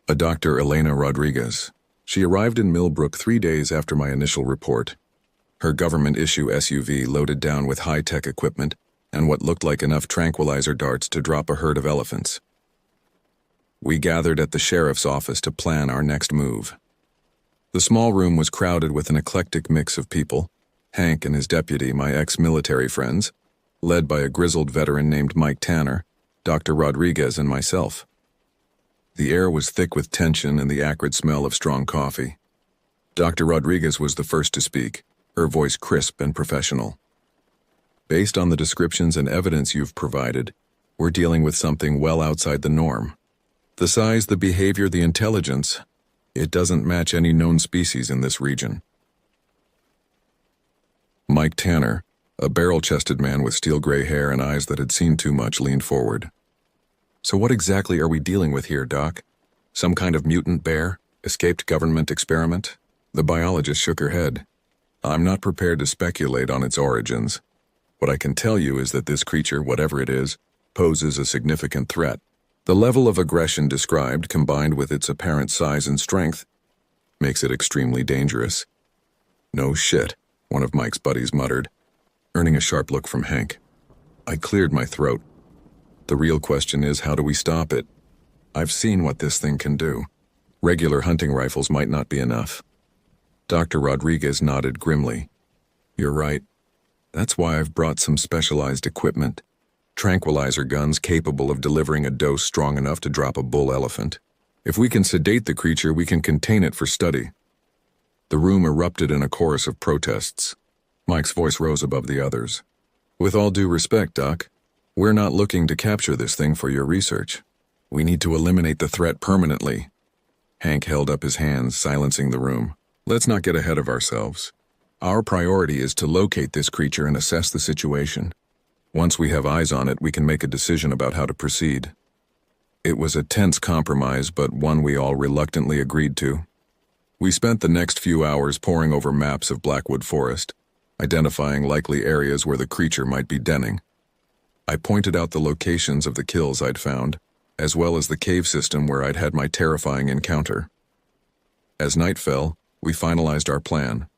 a Dr. Elena Rodriguez. She arrived in Millbrook 3 days after my initial report. Her government-issue SUV loaded down with high-tech equipment and what looked like enough tranquilizer darts to drop a herd of elephants. We gathered at the sheriff's office to plan our next move. The small room was crowded with an eclectic mix of people. Hank and his deputy, my ex-military friends, led by a grizzled veteran named Mike Tanner, Dr. Rodriguez, and myself. The air was thick with tension and the acrid smell of strong coffee. Dr. Rodriguez was the first to speak, her voice crisp and professional. Based on the descriptions and evidence you've provided, we're dealing with something well outside the norm. The size, the behavior, the intelligence, it doesn't match any known species in this region. Mike Tanner, a barrel-chested man with steel-gray hair and eyes that had seen too much, leaned forward. So what exactly are we dealing with here, Doc? Some kind of mutant bear? Escaped government experiment? The biologist shook her head. I'm not prepared to speculate on its origins. What I can tell you is that this creature, whatever it is, poses a significant threat. The level of aggression described, combined with its apparent size and strength, makes it extremely dangerous. No shit, one of Mike's buddies muttered, earning a sharp look from Hank. I cleared my throat. The real question is, how do we stop it? I've seen what this thing can do. Regular hunting rifles might not be enough. Dr. Rodriguez nodded grimly. You're right. That's why I've brought some specialized equipment. Tranquilizer guns capable of delivering a dose strong enough to drop a bull elephant. If we can sedate the creature, we can contain it for study. The room erupted in a chorus of protests. Mike's voice rose above the others. With all due respect, Doc, we're not looking to capture this thing for your research. We need to eliminate the threat permanently. Hank held up his hands, silencing the room. Let's not get ahead of ourselves. Our priority is to locate this creature and assess the situation. Once we have eyes on it, we can make a decision about how to proceed. It was a tense compromise, but one we all reluctantly agreed to. We spent the next few hours poring over maps of Blackwood Forest, identifying likely areas where the creature might be denning. I pointed out the locations of the kills I'd found, as well as the cave system where I'd had my terrifying encounter. As night fell, we finalized our plan.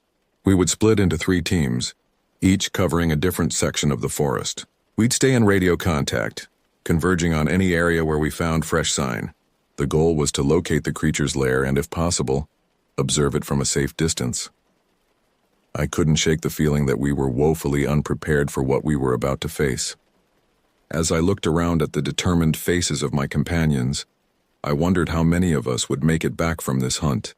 We would split into 3 teams, each covering a different section of the forest. We'd stay in radio contact, converging on any area where we found fresh sign. The goal was to locate the creature's lair and, if possible, observe it from a safe distance. I couldn't shake the feeling that we were woefully unprepared for what we were about to face. As I looked around at the determined faces of my companions, I wondered how many of us would make it back from this hunt.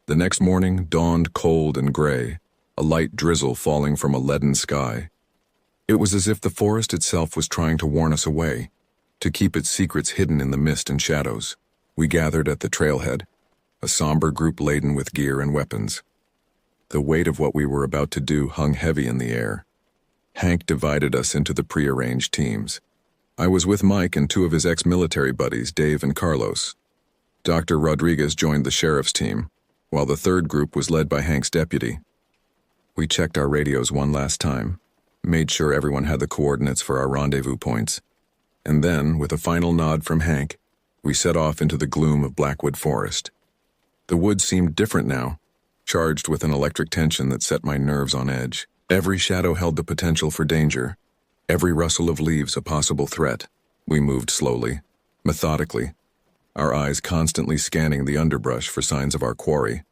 The next morning dawned cold and gray, a light drizzle falling from a leaden sky. It was as if the forest itself was trying to warn us away, to keep its secrets hidden in the mist and shadows. We gathered at the trailhead, a somber group laden with gear and weapons. The weight of what we were about to do hung heavy in the air. Hank divided us into the prearranged teams. I was with Mike and two of his ex-military buddies, Dave and Carlos. Dr. Rodriguez joined the sheriff's team, while the third group was led by Hank's deputy. We checked our radios one last time, made sure everyone had the coordinates for our rendezvous points, and then, with a final nod from Hank, we set off into the gloom of Blackwood Forest. The woods seemed different now, charged with an electric tension that set my nerves on edge. Every shadow held the potential for danger, every rustle of leaves a possible threat. We moved slowly, methodically, our eyes constantly scanning the underbrush for signs of our quarry.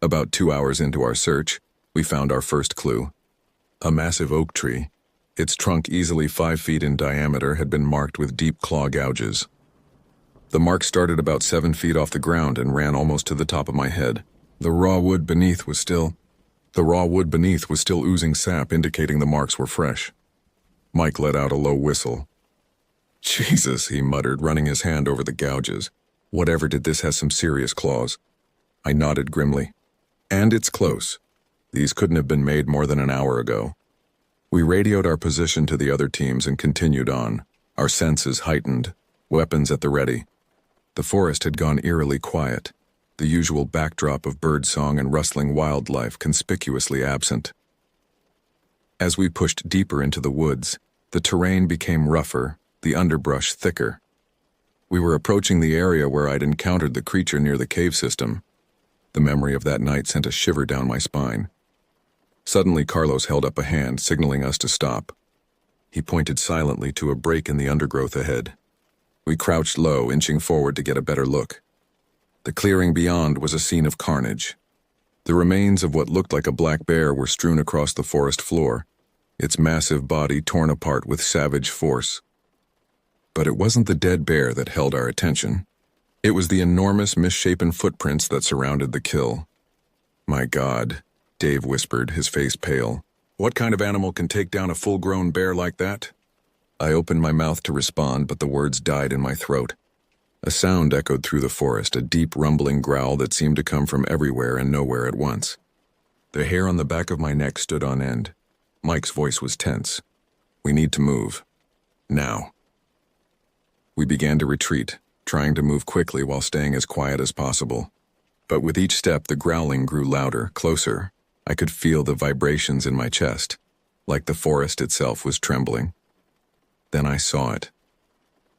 About 2 hours into our search, we found our first clue. A massive oak tree. Its trunk, easily 5 feet in diameter, had been marked with deep claw gouges. The mark started about 7 feet off the ground and ran almost to the top of my head. The raw wood beneath was still oozing sap, indicating the marks were fresh. Mike let out a low whistle. "Jesus," he muttered, running his hand over the gouges. "Whatever did this has some serious claws." I nodded grimly. "And it's close. These couldn't have been made more than an hour ago." We radioed our position to the other teams and continued on, our senses heightened, weapons at the ready. The forest had gone eerily quiet, the usual backdrop of birdsong and rustling wildlife conspicuously absent. As we pushed deeper into the woods, the terrain became rougher, the underbrush thicker. We were approaching the area where I'd encountered the creature near the cave system. The memory of that night sent a shiver down my spine. Suddenly, Carlos held up a hand, signaling us to stop. He pointed silently to a break in the undergrowth ahead. We crouched low, inching forward to get a better look. The clearing beyond was a scene of carnage. The remains of what looked like a black bear were strewn across the forest floor, its massive body torn apart with savage force. But it wasn't the dead bear that held our attention. It was the enormous, misshapen footprints that surrounded the kill. "My God," Dave whispered, his face pale. "What kind of animal can take down a full-grown bear like that?" I opened my mouth to respond, but the words died in my throat. A sound echoed through the forest, a deep, rumbling growl that seemed to come from everywhere and nowhere at once. The hair on the back of my neck stood on end. Mike's voice was tense. "We need to move. Now." We began to retreat, trying to move quickly while staying as quiet as possible. But with each step, the growling grew louder, closer. I could feel the vibrations in my chest, like the forest itself was trembling. Then I saw it.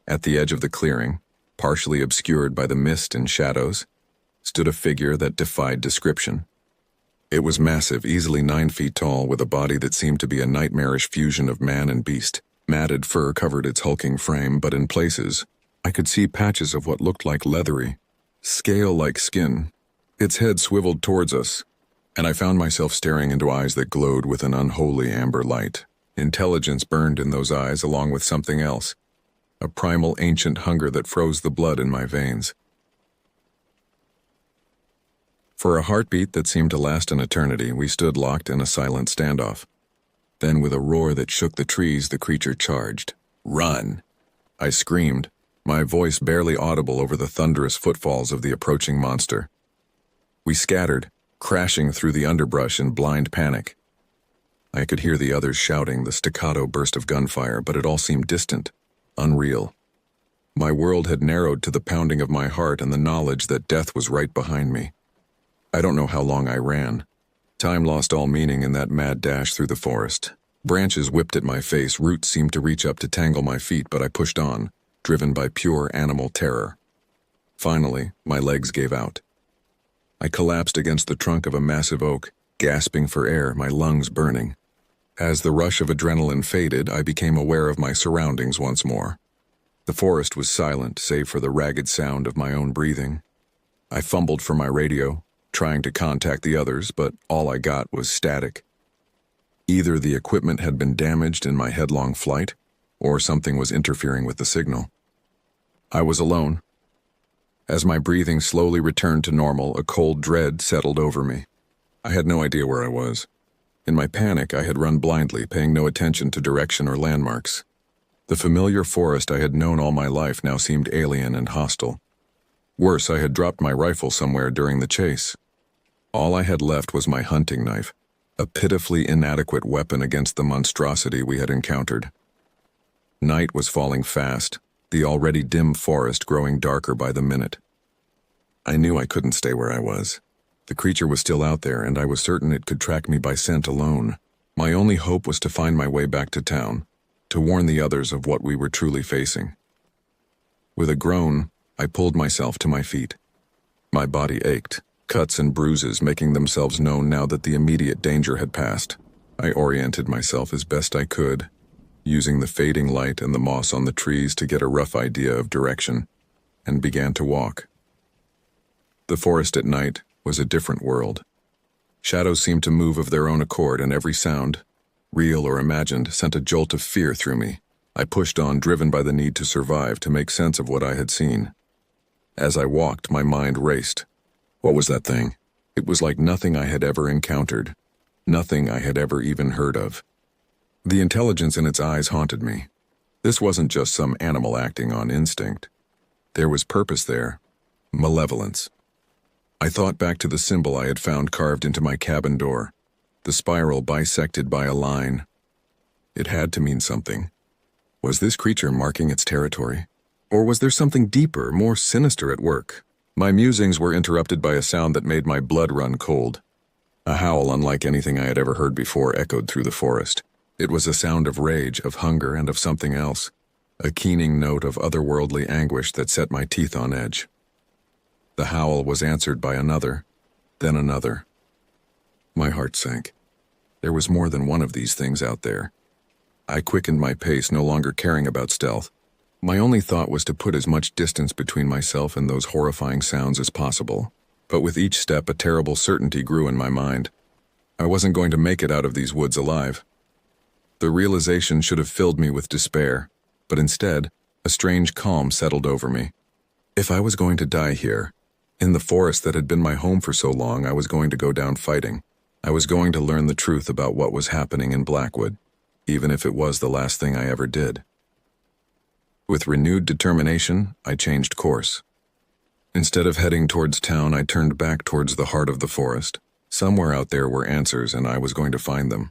At the edge of the clearing, partially obscured by the mist and shadows, stood a figure that defied description. It was massive, easily 9 feet tall, with a body that seemed to be a nightmarish fusion of man and beast. Matted fur covered its hulking frame, but in places, I could see patches of what looked like leathery, scale-like skin. Its head swiveled towards us, and I found myself staring into eyes that glowed with an unholy amber light. Intelligence burned in those eyes along with something else, a primal ancient hunger that froze the blood in my veins. For a heartbeat that seemed to last an eternity, we stood locked in a silent standoff. Then, with a roar that shook the trees, the creature charged. "Run!" I screamed, my voice barely audible over the thunderous footfalls of the approaching monster. We scattered, crashing through the underbrush in blind panic. I could hear the others shouting, the staccato burst of gunfire, but it all seemed distant, unreal. My world had narrowed to the pounding of my heart and the knowledge that death was right behind me. I don't know how long I ran. Time lost all meaning in that mad dash through the forest. Branches whipped at my face, roots seemed to reach up to tangle my feet, but I pushed on, driven by pure animal terror. Finally, my legs gave out. I collapsed against the trunk of a massive oak, gasping for air, my lungs burning. As the rush of adrenaline faded, I became aware of my surroundings once more. The forest was silent, save for the ragged sound of my own breathing. I fumbled for my radio, trying to contact the others, but all I got was static. Either the equipment had been damaged in my headlong flight, or something was interfering with the signal. I was alone. As my breathing slowly returned to normal, a cold dread settled over me. I had no idea where I was. In my panic, I had run blindly, paying no attention to direction or landmarks. The familiar forest I had known all my life now seemed alien and hostile. Worse, I had dropped my rifle somewhere during the chase. All I had left was my hunting knife, a pitifully inadequate weapon against the monstrosity we had encountered. Night was falling fast, the already dim forest growing darker by the minute. I knew I couldn't stay where I was. The creature was still out there, and I was certain it could track me by scent alone. My only hope was to find my way back to town, to warn the others of what we were truly facing. With a groan, I pulled myself to my feet. My body ached, cuts and bruises making themselves known now that the immediate danger had passed. I oriented myself as best I could, using the fading light and the moss on the trees to get a rough idea of direction, and began to walk. The forest at night was a different world. Shadows seemed to move of their own accord, and every sound, real or imagined, sent a jolt of fear through me. I pushed on, driven by the need to survive, to make sense of what I had seen. As I walked, my mind raced. What was that thing? It was like nothing I had ever encountered, nothing I had ever even heard of. The intelligence in its eyes haunted me. This wasn't just some animal acting on instinct. There was purpose there, malevolence. I thought back to the symbol I had found carved into my cabin door, the spiral bisected by a line. It had to mean something. Was this creature marking its territory? Or was there something deeper, more sinister at work? My musings were interrupted by a sound that made my blood run cold. A howl unlike anything I had ever heard before echoed through the forest. It was a sound of rage, of hunger, and of something else, a keening note of otherworldly anguish that set my teeth on edge. The howl was answered by another, then another. My heart sank. There was more than one of these things out there. I quickened my pace, no longer caring about stealth. My only thought was to put as much distance between myself and those horrifying sounds as possible. But with each step, a terrible certainty grew in my mind. I wasn't going to make it out of these woods alive. The realization should have filled me with despair, but instead, a strange calm settled over me. If I was going to die here, in the forest that had been my home for so long, I was going to go down fighting. I was going to learn the truth about what was happening in Blackwood, even if it was the last thing I ever did. With renewed determination, I changed course. Instead of heading towards town, I turned back towards the heart of the forest. Somewhere out there were answers, and I was going to find them.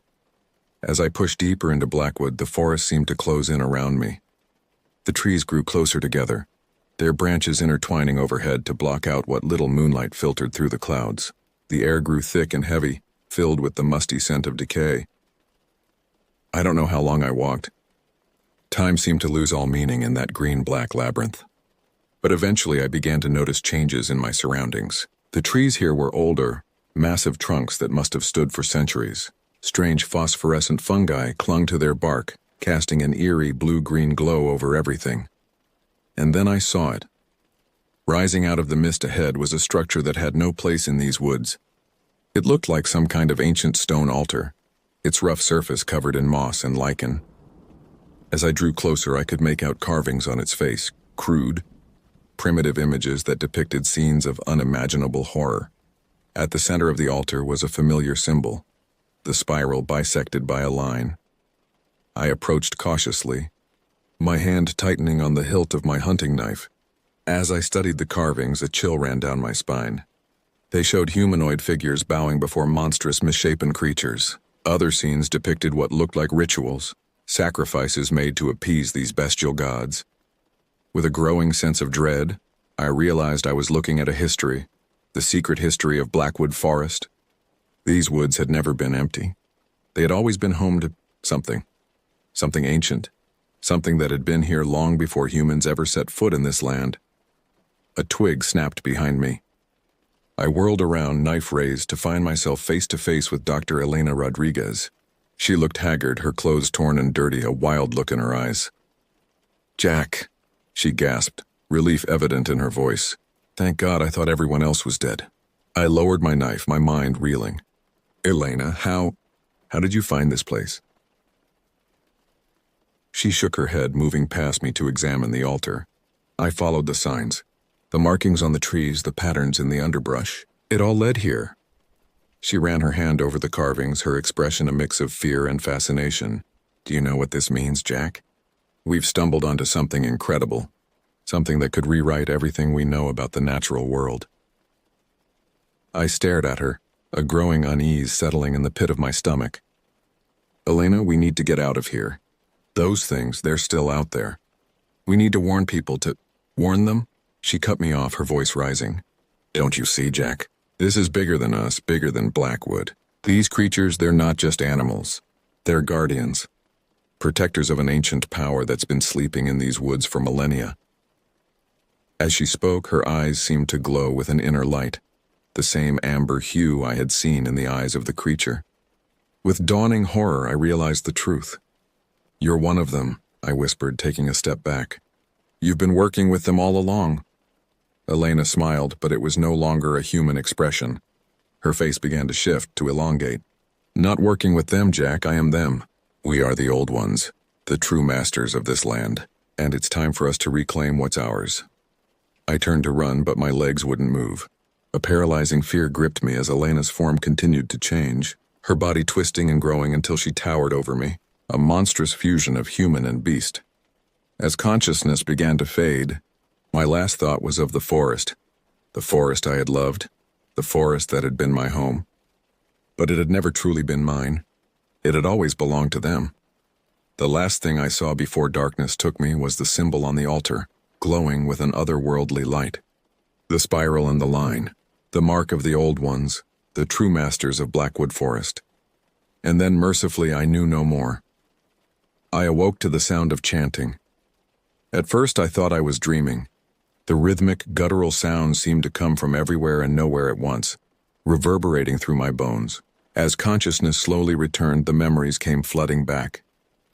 As I pushed deeper into Blackwood, the forest seemed to close in around me. The trees grew closer together, their branches intertwining overhead to block out what little moonlight filtered through the clouds. The air grew thick and heavy, filled with the musty scent of decay. I don't know how long I walked. Time seemed to lose all meaning in that green-black labyrinth. But eventually I began to notice changes in my surroundings. The trees here were older, massive trunks that must have stood for centuries. Strange phosphorescent fungi clung to their bark, casting an eerie blue-green glow over everything. And then I saw it. Rising out of the mist ahead was a structure that had no place in these woods. It looked like some kind of ancient stone altar, its rough surface covered in moss and lichen. As I drew closer, I could make out carvings on its face, crude, primitive images that depicted scenes of unimaginable horror. At the center of the altar was a familiar symbol, the spiral bisected by a line. I approached cautiously, my hand tightening on the hilt of my hunting knife. As I studied the carvings, a chill ran down my spine. They showed humanoid figures bowing before monstrous, misshapen creatures. Other scenes depicted what looked like rituals, sacrifices made to appease these bestial gods. With a growing sense of dread, I realized I was looking at a history, the secret history of Blackwood Forest. These woods had never been empty. They had always been home to something ancient, something that had been here long before humans ever set foot in this land. A twig snapped behind me. I whirled around, knife raised, to find myself face to face with Dr. Elena Rodriguez. She looked haggard, her clothes torn and dirty, a wild look in her eyes. "Jack," she gasped, relief evident in her voice. "Thank God, I thought everyone else was dead." I lowered my knife, my mind reeling. "Elena, how did you find this place?" She shook her head, moving past me to examine the altar. I followed the signs, the markings on the trees, the patterns in the underbrush. It all led here. She ran her hand over the carvings, her expression a mix of fear and fascination. "Do you know what this means, Jack? We've stumbled onto something incredible. something that could rewrite everything we know about the natural world. I stared at her, a growing unease settling in the pit of my stomach. Elena, we need to get out of here. Those things, they're still out there. We need to warn people to... Warn them? She cut me off, her voice rising. Don't you see, Jack? This is bigger than us, bigger than Blackwood. These creatures, they're not just animals. They're guardians. Protectors of an ancient power that's been sleeping in these woods for millennia. As she spoke, her eyes seemed to glow with an inner light, the same amber hue I had seen in the eyes of the creature. With dawning horror, I realized the truth. You're one of them, I whispered, taking a step back. You've been working with them all along. Elena smiled, but it was no longer a human expression. Her face began to shift, to elongate. Not working with them, Jack, I am them. We are the old ones, the true masters of this land, and it's time for us to reclaim what's ours. I turned to run, but my legs wouldn't move. A paralyzing fear gripped me as Elena's form continued to change, her body twisting and growing until she towered over me, a monstrous fusion of human and beast. As consciousness began to fade, my last thought was of the forest I had loved, the forest that had been my home. But it had never truly been mine. It had always belonged to them. The last thing I saw before darkness took me was the symbol on the altar, glowing with an otherworldly light. The spiral and the line, the mark of the old ones, the true masters of Blackwood Forest. And then mercifully I knew no more. I awoke to the sound of chanting. At first I thought I was dreaming. The rhythmic, guttural sounds seemed to come from everywhere and nowhere at once, reverberating through my bones. As consciousness slowly returned, the memories came flooding back.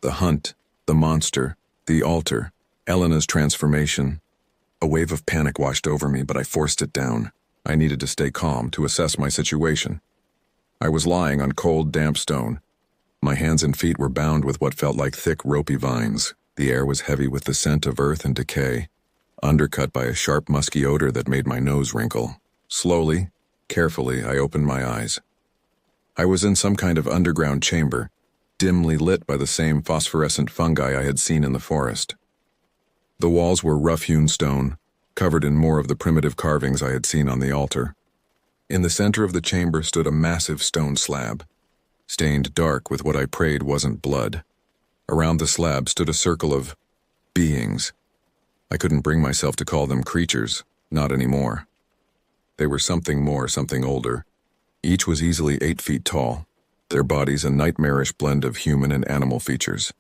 The hunt, the monster, the altar, Elena's transformation. A wave of panic washed over me, but I forced it down. I needed to stay calm to assess my situation. I was lying on cold, damp stone. My hands and feet were bound with what felt like thick, ropey vines. The air was heavy with the scent of earth and decay, undercut by a sharp, musky odor that made my nose wrinkle. Slowly, carefully, I opened my eyes. I was in some kind of underground chamber, dimly lit by the same phosphorescent fungi I had seen in the forest. The walls were rough-hewn stone, covered in more of the primitive carvings I had seen on the altar. In the center of the chamber stood a massive stone slab, stained dark with what I prayed wasn't blood. Around the slab stood a circle of beings. I couldn't bring myself to call them creatures, not anymore. They were something more, something older. Each was easily 8 feet tall, their bodies a nightmarish blend of human and animal features.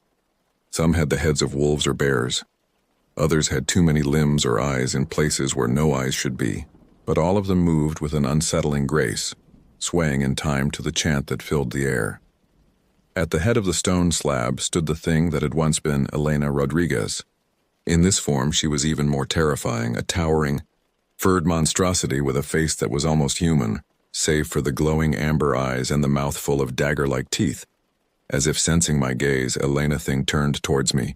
Some had the heads of wolves or bears. Others had too many limbs or eyes in places where no eyes should be, but all of them moved with an unsettling grace, swaying in time to the chant that filled the air. At the head of the stone slab stood the thing that had once been Elena Rodriguez. In this form, she was even more terrifying, a towering, furred monstrosity with a face that was almost human, save for the glowing amber eyes and the mouth full of dagger-like teeth. As if sensing my gaze, Elena Thing turned towards me.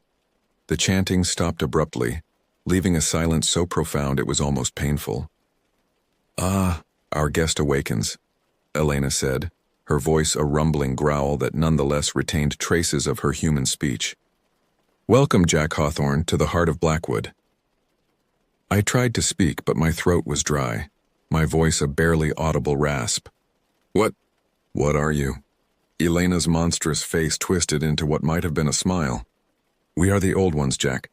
The chanting stopped abruptly, leaving a silence so profound it was almost painful. "Ah, our guest awakens," Elena said, her voice a rumbling growl that nonetheless retained traces of her human speech. "Welcome, Jack Hawthorne, to the heart of Blackwood." I tried to speak, but my throat was dry, my voice a barely audible rasp. What are you?" Elena's monstrous face twisted into what might have been a smile. "We are the old ones, Jack.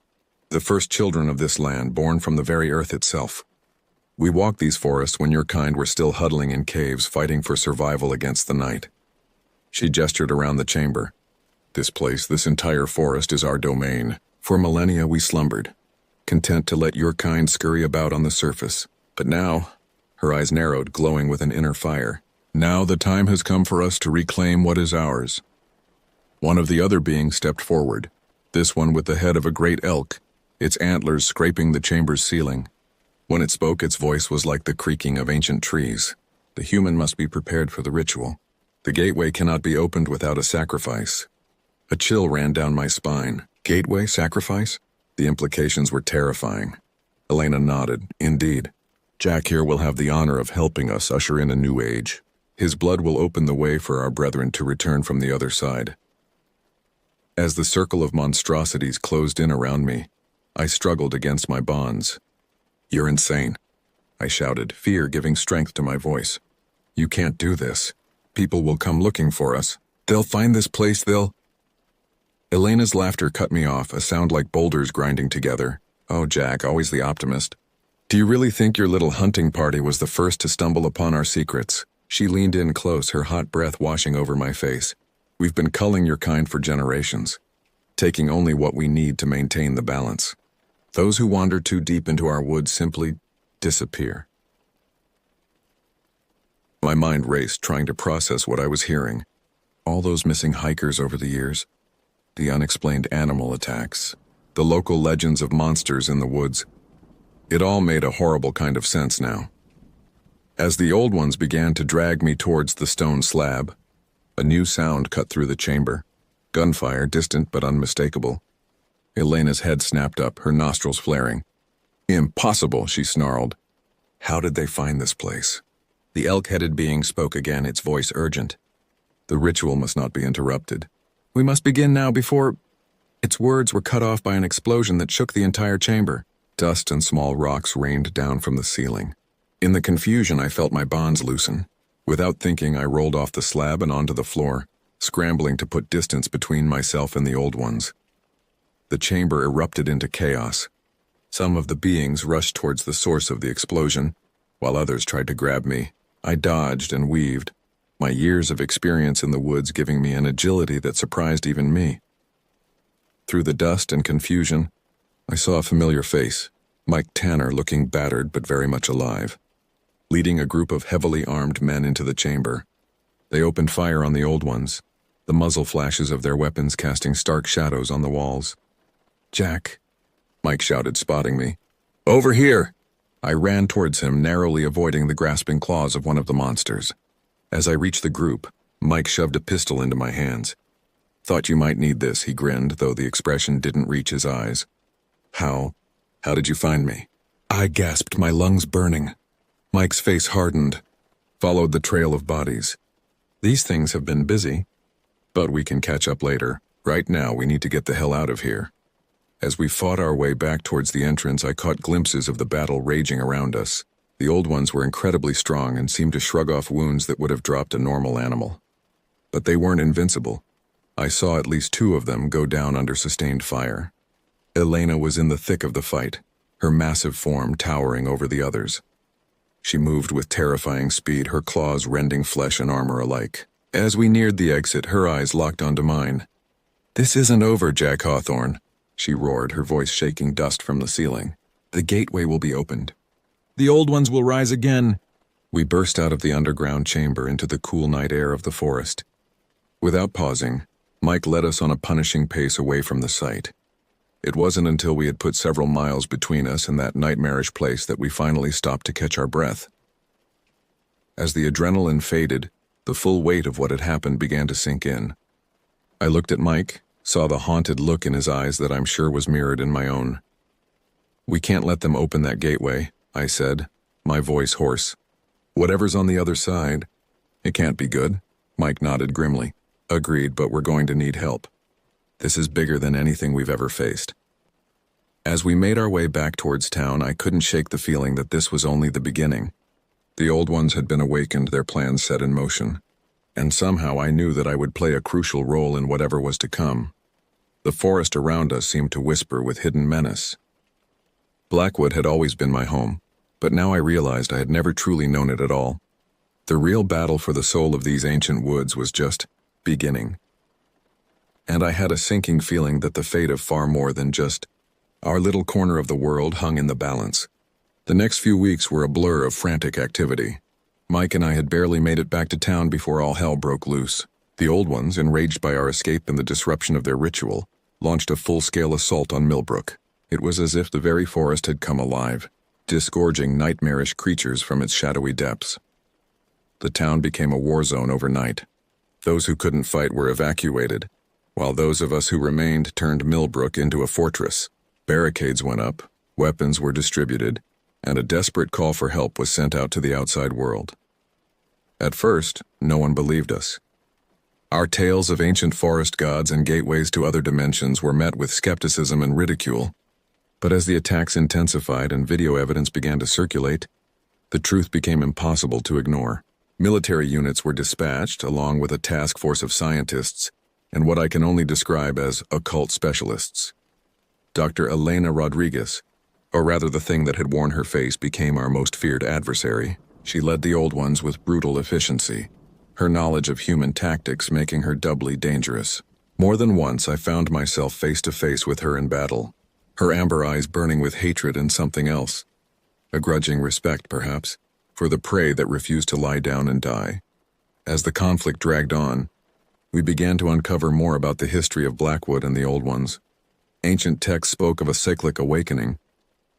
The first children of this land, born from the very earth itself. We walked these forests when your kind were still huddling in caves, fighting for survival against the night." She gestured around the chamber. "This place, this entire forest is our domain. For millennia we slumbered, content to let your kind scurry about on the surface. But now," her eyes narrowed, glowing with an inner fire, "now the time has come for us to reclaim what is ours." One of the other beings stepped forward, this one with the head of a great elk, its antlers scraping the chamber's ceiling. When it spoke, its voice was like the creaking of ancient trees. The human must be prepared for the ritual. The gateway cannot be opened without a sacrifice. A chill ran down my spine. Gateway? Sacrifice? The implications were terrifying. Elena nodded. "Indeed. Jack here will have the honor of helping us usher in a new age. His blood will open the way for our brethren to return from the other side." As the circle of monstrosities closed in around me, I struggled against my bonds. "You're insane," I shouted, fear giving strength to my voice. "You can't do this. People will come looking for us. They'll find this place, Elena's laughter cut me off, a sound like boulders grinding together. "Oh, Jack, always the optimist. Do you really think your little hunting party was the first to stumble upon our secrets?" She leaned in close, her hot breath washing over my face. "We've been culling your kind for generations, taking only what we need to maintain the balance. Those who wander too deep into our woods simply disappear." My mind raced, trying to process what I was hearing. All those missing hikers over the years, the unexplained animal attacks, the local legends of monsters in the woods. It all made a horrible kind of sense now. As the old ones began to drag me towards the stone slab, a new sound cut through the chamber. Gunfire, distant but unmistakable. Elena's head snapped up, her nostrils flaring. "Impossible," she snarled. "How did they find this place?" The elk-headed being spoke again, its voice urgent. "The ritual must not be interrupted. We must begin now before—" Its words were cut off by an explosion that shook the entire chamber. Dust and small rocks rained down from the ceiling. In the confusion, I felt my bonds loosen. Without thinking, I rolled off the slab and onto the floor, scrambling to put distance between myself and the old ones. The chamber erupted into chaos. Some of the beings rushed towards the source of the explosion, while others tried to grab me. I dodged and weaved, my years of experience in the woods giving me an agility that surprised even me. Through the dust and confusion, I saw a familiar face, Mike Tanner, looking battered but very much alive, leading a group of heavily armed men into the chamber. They opened fire on the old ones, the muzzle flashes of their weapons casting stark shadows on the walls. "Jack," Mike shouted, spotting me. "Over here!" I ran towards him, narrowly avoiding the grasping claws of one of the monsters. As I reached the group, Mike shoved a pistol into my hands. "Thought you might need this," he grinned, though the expression didn't reach his eyes. How did you find me?" I gasped, my lungs burning. Mike's face hardened, followed the trail of bodies. "These things have been busy, but we can catch up later. Right now, we need to get the hell out of here." As we fought our way back towards the entrance, I caught glimpses of the battle raging around us. The old ones were incredibly strong and seemed to shrug off wounds that would have dropped a normal animal. But they weren't invincible. I saw at least 2 of them go down under sustained fire. Elena was in the thick of the fight, her massive form towering over the others. She moved with terrifying speed, her claws rending flesh and armor alike. As we neared the exit, her eyes locked onto mine. "This isn't over, Jack Hawthorne," she roared, her voice shaking dust from the ceiling. "The gateway will be opened. The old ones will rise again." We burst out of the underground chamber into the cool night air of the forest. Without pausing, Mike led us on a punishing pace away from the site. It wasn't until we had put several miles between us and that nightmarish place that we finally stopped to catch our breath. As the adrenaline faded, the full weight of what had happened began to sink in. I looked at Mike, saw the haunted look in his eyes that I'm sure was mirrored in my own. "We can't let them open that gateway," I said, my voice hoarse. "Whatever's on the other side, it can't be good." Mike nodded grimly. "Agreed, but we're going to need help. This is bigger than anything we've ever faced." As we made our way back towards town, I couldn't shake the feeling that this was only the beginning. The old ones had been awakened, their plans set in motion. And somehow I knew that I would play a crucial role in whatever was to come. The forest around us seemed to whisper with hidden menace. Blackwood had always been my home, but now I realized I had never truly known it at all. The real battle for the soul of these ancient woods was just beginning. And I had a sinking feeling that the fate of far more than just our little corner of the world hung in the balance. The next few weeks were a blur of frantic activity. Mike and I had barely made it back to town before all hell broke loose. The old ones, enraged by our escape and the disruption of their ritual, launched a full-scale assault on Millbrook. It was as if the very forest had come alive, disgorging nightmarish creatures from its shadowy depths. The town became a war zone overnight. Those who couldn't fight were evacuated, while those of us who remained turned Millbrook into a fortress. Barricades went up, weapons were distributed, and a desperate call for help was sent out to the outside world. At first, no one believed us. Our tales of ancient forest gods and gateways to other dimensions were met with skepticism and ridicule. But as the attacks intensified and video evidence began to circulate, the truth became impossible to ignore. Military units were dispatched, along with a task force of scientists and what I can only describe as occult specialists. Dr. Elena Rodriguez, or rather the thing that had worn her face, became our most feared adversary. She led the old ones with brutal efficiency, her knowledge of human tactics making her doubly dangerous. More than once I found myself face to face with her in battle, her amber eyes burning with hatred and something else. A grudging respect, perhaps, for the prey that refused to lie down and die. As the conflict dragged on, we began to uncover more about the history of Blackwood and the Old Ones. Ancient texts spoke of a cyclic awakening,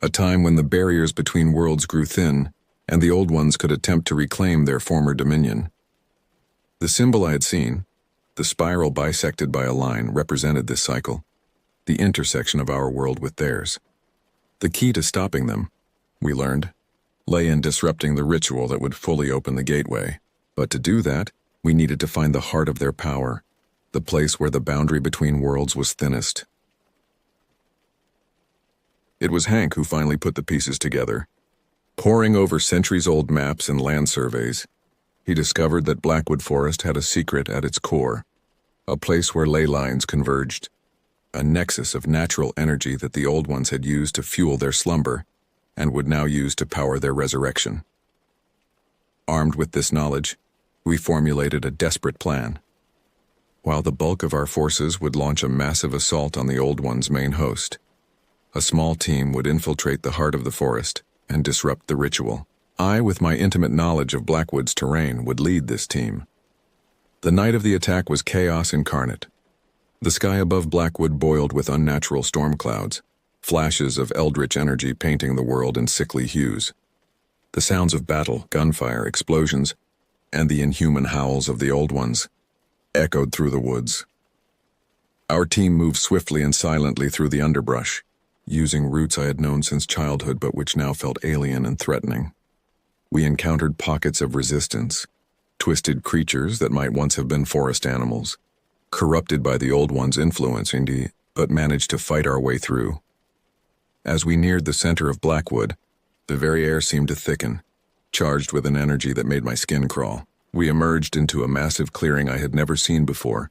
a time when the barriers between worlds grew thin and the Old Ones could attempt to reclaim their former dominion. The symbol I had seen, the spiral bisected by a line, represented this cycle, the intersection of our world with theirs. The key to stopping them, we learned, lay in disrupting the ritual that would fully open the gateway. But to do that, we needed to find the heart of their power, the place where the boundary between worlds was thinnest. It was Hank who finally put the pieces together. Poring over centuries-old maps and land surveys, he discovered that Blackwood Forest had a secret at its core, a place where ley lines converged, a nexus of natural energy that the Old Ones had used to fuel their slumber and would now use to power their resurrection. Armed with this knowledge, we formulated a desperate plan. While the bulk of our forces would launch a massive assault on the Old One's main host, a small team would infiltrate the heart of the forest and disrupt the ritual. I, with my intimate knowledge of Blackwood's terrain, would lead this team. The night of the attack was chaos incarnate. The sky above Blackwood boiled with unnatural storm clouds, flashes of eldritch energy painting the world in sickly hues. The sounds of battle, gunfire, explosions, and the inhuman howls of the Old Ones echoed through the woods. Our team moved swiftly and silently through the underbrush, using routes I had known since childhood but which now felt alien and threatening. We encountered pockets of resistance, twisted creatures that might once have been forest animals, corrupted by the Old Ones' influence, indeed, but managed to fight our way through. As we neared the center of Blackwood, the very air seemed to thicken, charged with an energy that made my skin crawl. We emerged into a massive clearing I had never seen before,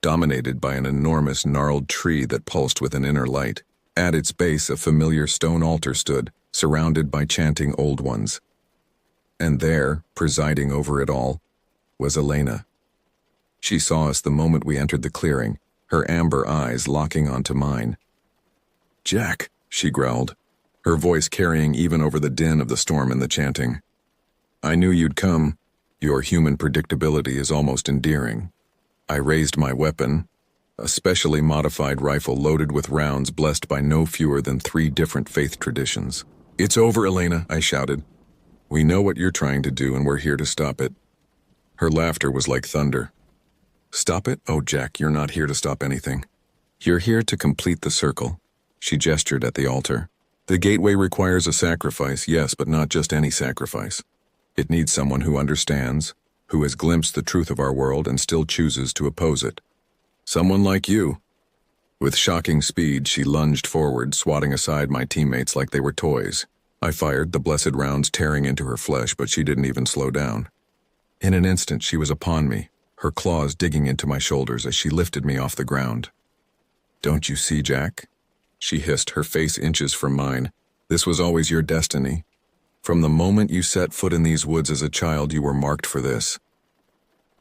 dominated by an enormous gnarled tree that pulsed with an inner light. At its base, a familiar stone altar stood, surrounded by chanting Old Ones. And there, presiding over it all, was Elena. She saw us the moment we entered the clearing, her amber eyes locking onto mine. "Jack," she growled, her voice carrying even over the din of the storm and the chanting. "I knew you'd come. Your human predictability is almost endearing." I raised my weapon, a specially modified rifle loaded with rounds blessed by no fewer than 3 different faith traditions. "It's over, Elena," I shouted. "We know what you're trying to do and we're here to stop it." Her laughter was like thunder. "Stop it? Oh, Jack, you're not here to stop anything. You're here to complete the circle." She gestured at the altar. "The gateway requires a sacrifice, yes, but not just any sacrifice. It needs someone who understands, who has glimpsed the truth of our world and still chooses to oppose it. Someone like you." With shocking speed, she lunged forward, swatting aside my teammates like they were toys. I fired, the blessed rounds tearing into her flesh, but she didn't even slow down. In an instant, she was upon me, her claws digging into my shoulders as she lifted me off the ground. "Don't you see, Jack?" she hissed, her face inches from mine. "This was always your destiny. From the moment you set foot in these woods as a child, you were marked for this."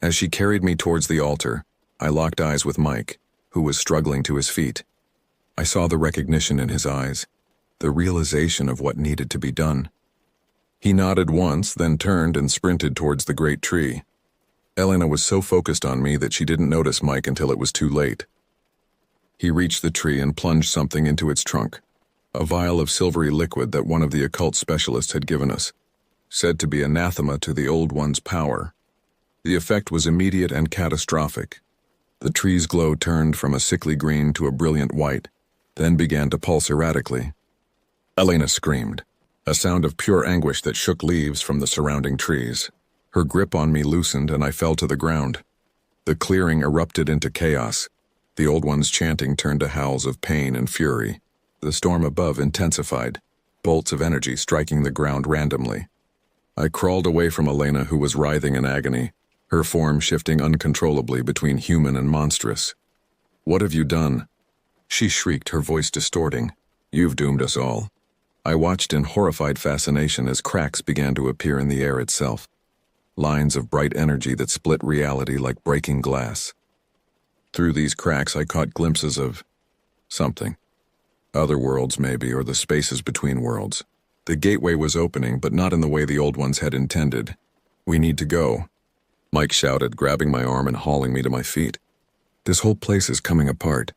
As she carried me towards the altar, I locked eyes with Mike, who was struggling to his feet. I saw the recognition in his eyes, the realization of what needed to be done. He nodded once, then turned and sprinted towards the great tree. Elena was so focused on me that she didn't notice Mike until it was too late. He reached the tree and plunged something into its trunk, a vial of silvery liquid that one of the occult specialists had given us, said to be anathema to the Old One's power. The effect was immediate and catastrophic. The tree's glow turned from a sickly green to a brilliant white, then began to pulse erratically. Elena screamed, a sound of pure anguish that shook leaves from the surrounding trees. Her grip on me loosened and I fell to the ground. The clearing erupted into chaos. The Old One's chanting turned to howls of pain and fury. The storm above intensified, bolts of energy striking the ground randomly. I crawled away from Elena, who was writhing in agony, her form shifting uncontrollably between human and monstrous. "What have you done?" she shrieked, her voice distorting. "You've doomed us all." I watched in horrified fascination as cracks began to appear in the air itself. Lines of bright energy that split reality like breaking glass. Through these cracks I caught glimpses of something. Other worlds maybe, or the spaces between worlds. The gateway was opening, but not in the way the old ones had intended. "We need to go," Mike shouted, grabbing my arm and hauling me to my feet. "This whole place is coming apart."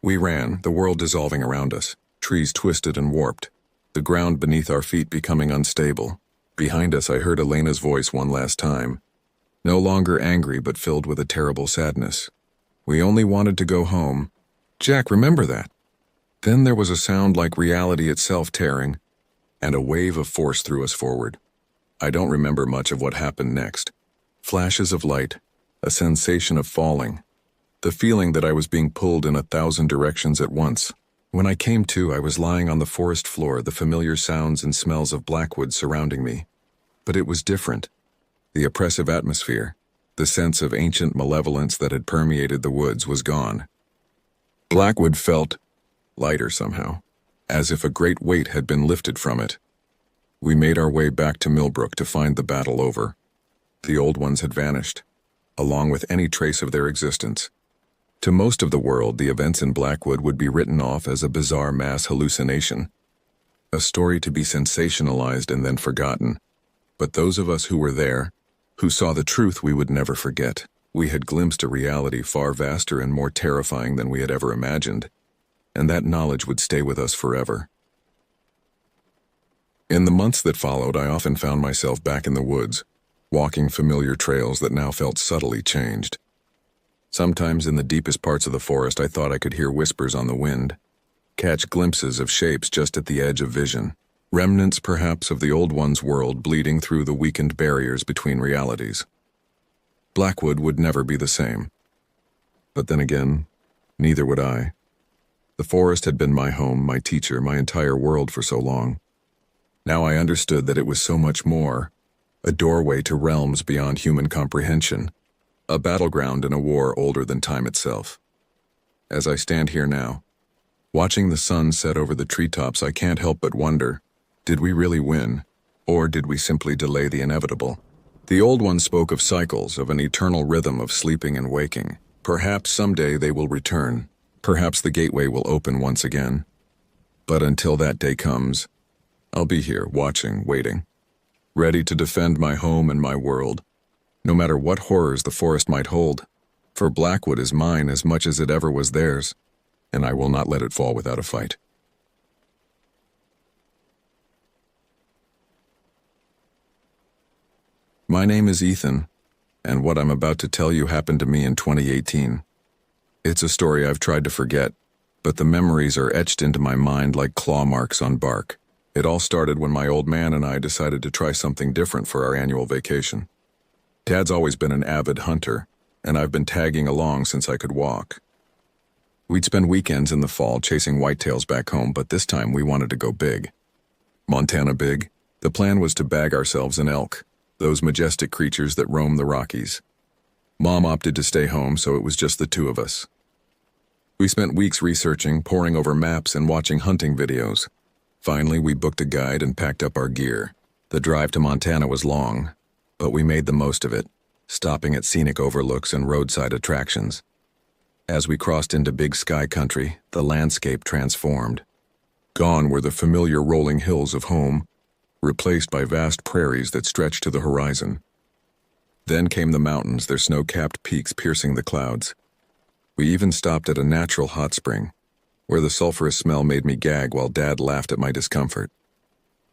We ran, the world dissolving around us, trees twisted and warped, the ground beneath our feet becoming unstable. Behind us I heard Elena's voice one last time, no longer angry but filled with a terrible sadness. "We only wanted to go home. Jack, remember that." Then there was a sound like reality itself tearing, and a wave of force threw us forward. I don't remember much of what happened next. Flashes of light, a sensation of falling, the feeling that I was being pulled in 1,000 directions at once. When I came to, I was lying on the forest floor, the familiar sounds and smells of blackwood surrounding me. But it was different. The oppressive atmosphere, the sense of ancient malevolence that had permeated the woods was gone. Blackwood felt lighter somehow, as if a great weight had been lifted from it. We made our way back to Millbrook to find the battle over. The old ones had vanished, along with any trace of their existence. To most of the world, the events in Blackwood would be written off as a bizarre mass hallucination, a story to be sensationalized and then forgotten. But those of us who were there, who saw the truth, we would never forget. We had glimpsed a reality far vaster and more terrifying than we had ever imagined, and that knowledge would stay with us forever. In the months that followed, I often found myself back in the woods, walking familiar trails that now felt subtly changed. Sometimes in the deepest parts of the forest, I thought I could hear whispers on the wind, catch glimpses of shapes just at the edge of vision, remnants perhaps of the old one's world bleeding through the weakened barriers between realities. Blackwood would never be the same. But then again, neither would I. The forest had been my home, my teacher, my entire world for so long. Now I understood that it was so much more, a doorway to realms beyond human comprehension, a battleground in a war older than time itself. As I stand here now, watching the sun set over the treetops, I can't help but wonder, did we really win, or did we simply delay the inevitable? The old one spoke of cycles, of an eternal rhythm of sleeping and waking. Perhaps someday they will return. Perhaps the gateway will open once again. But until that day comes, I'll be here, watching, waiting, ready to defend my home and my world, no matter what horrors the forest might hold, for Blackwood is mine as much as it ever was theirs, and I will not let it fall without a fight. My name is Ethan, and what I'm about to tell you happened to me in 2018. It's a story I've tried to forget, but the memories are etched into my mind like claw marks on bark. It all started when my old man and I decided to try something different for our annual vacation. Dad's always been an avid hunter, and I've been tagging along since I could walk. We'd spend weekends in the fall chasing whitetails back home, but this time we wanted to go big. Montana big. The plan was to bag ourselves an elk, those majestic creatures that roam the Rockies. Mom opted to stay home, so it was just the two of us. We spent weeks researching, poring over maps, and watching hunting videos. Finally, we booked a guide and packed up our gear. The drive to Montana was long, but we made the most of it, stopping at scenic overlooks and roadside attractions. As we crossed into Big Sky country, the landscape transformed. Gone were the familiar rolling hills of home, replaced by vast prairies that stretched to the horizon. Then came the mountains, their snow-capped peaks piercing the clouds. We even stopped at a natural hot spring, where the sulfurous smell made me gag while Dad laughed at my discomfort.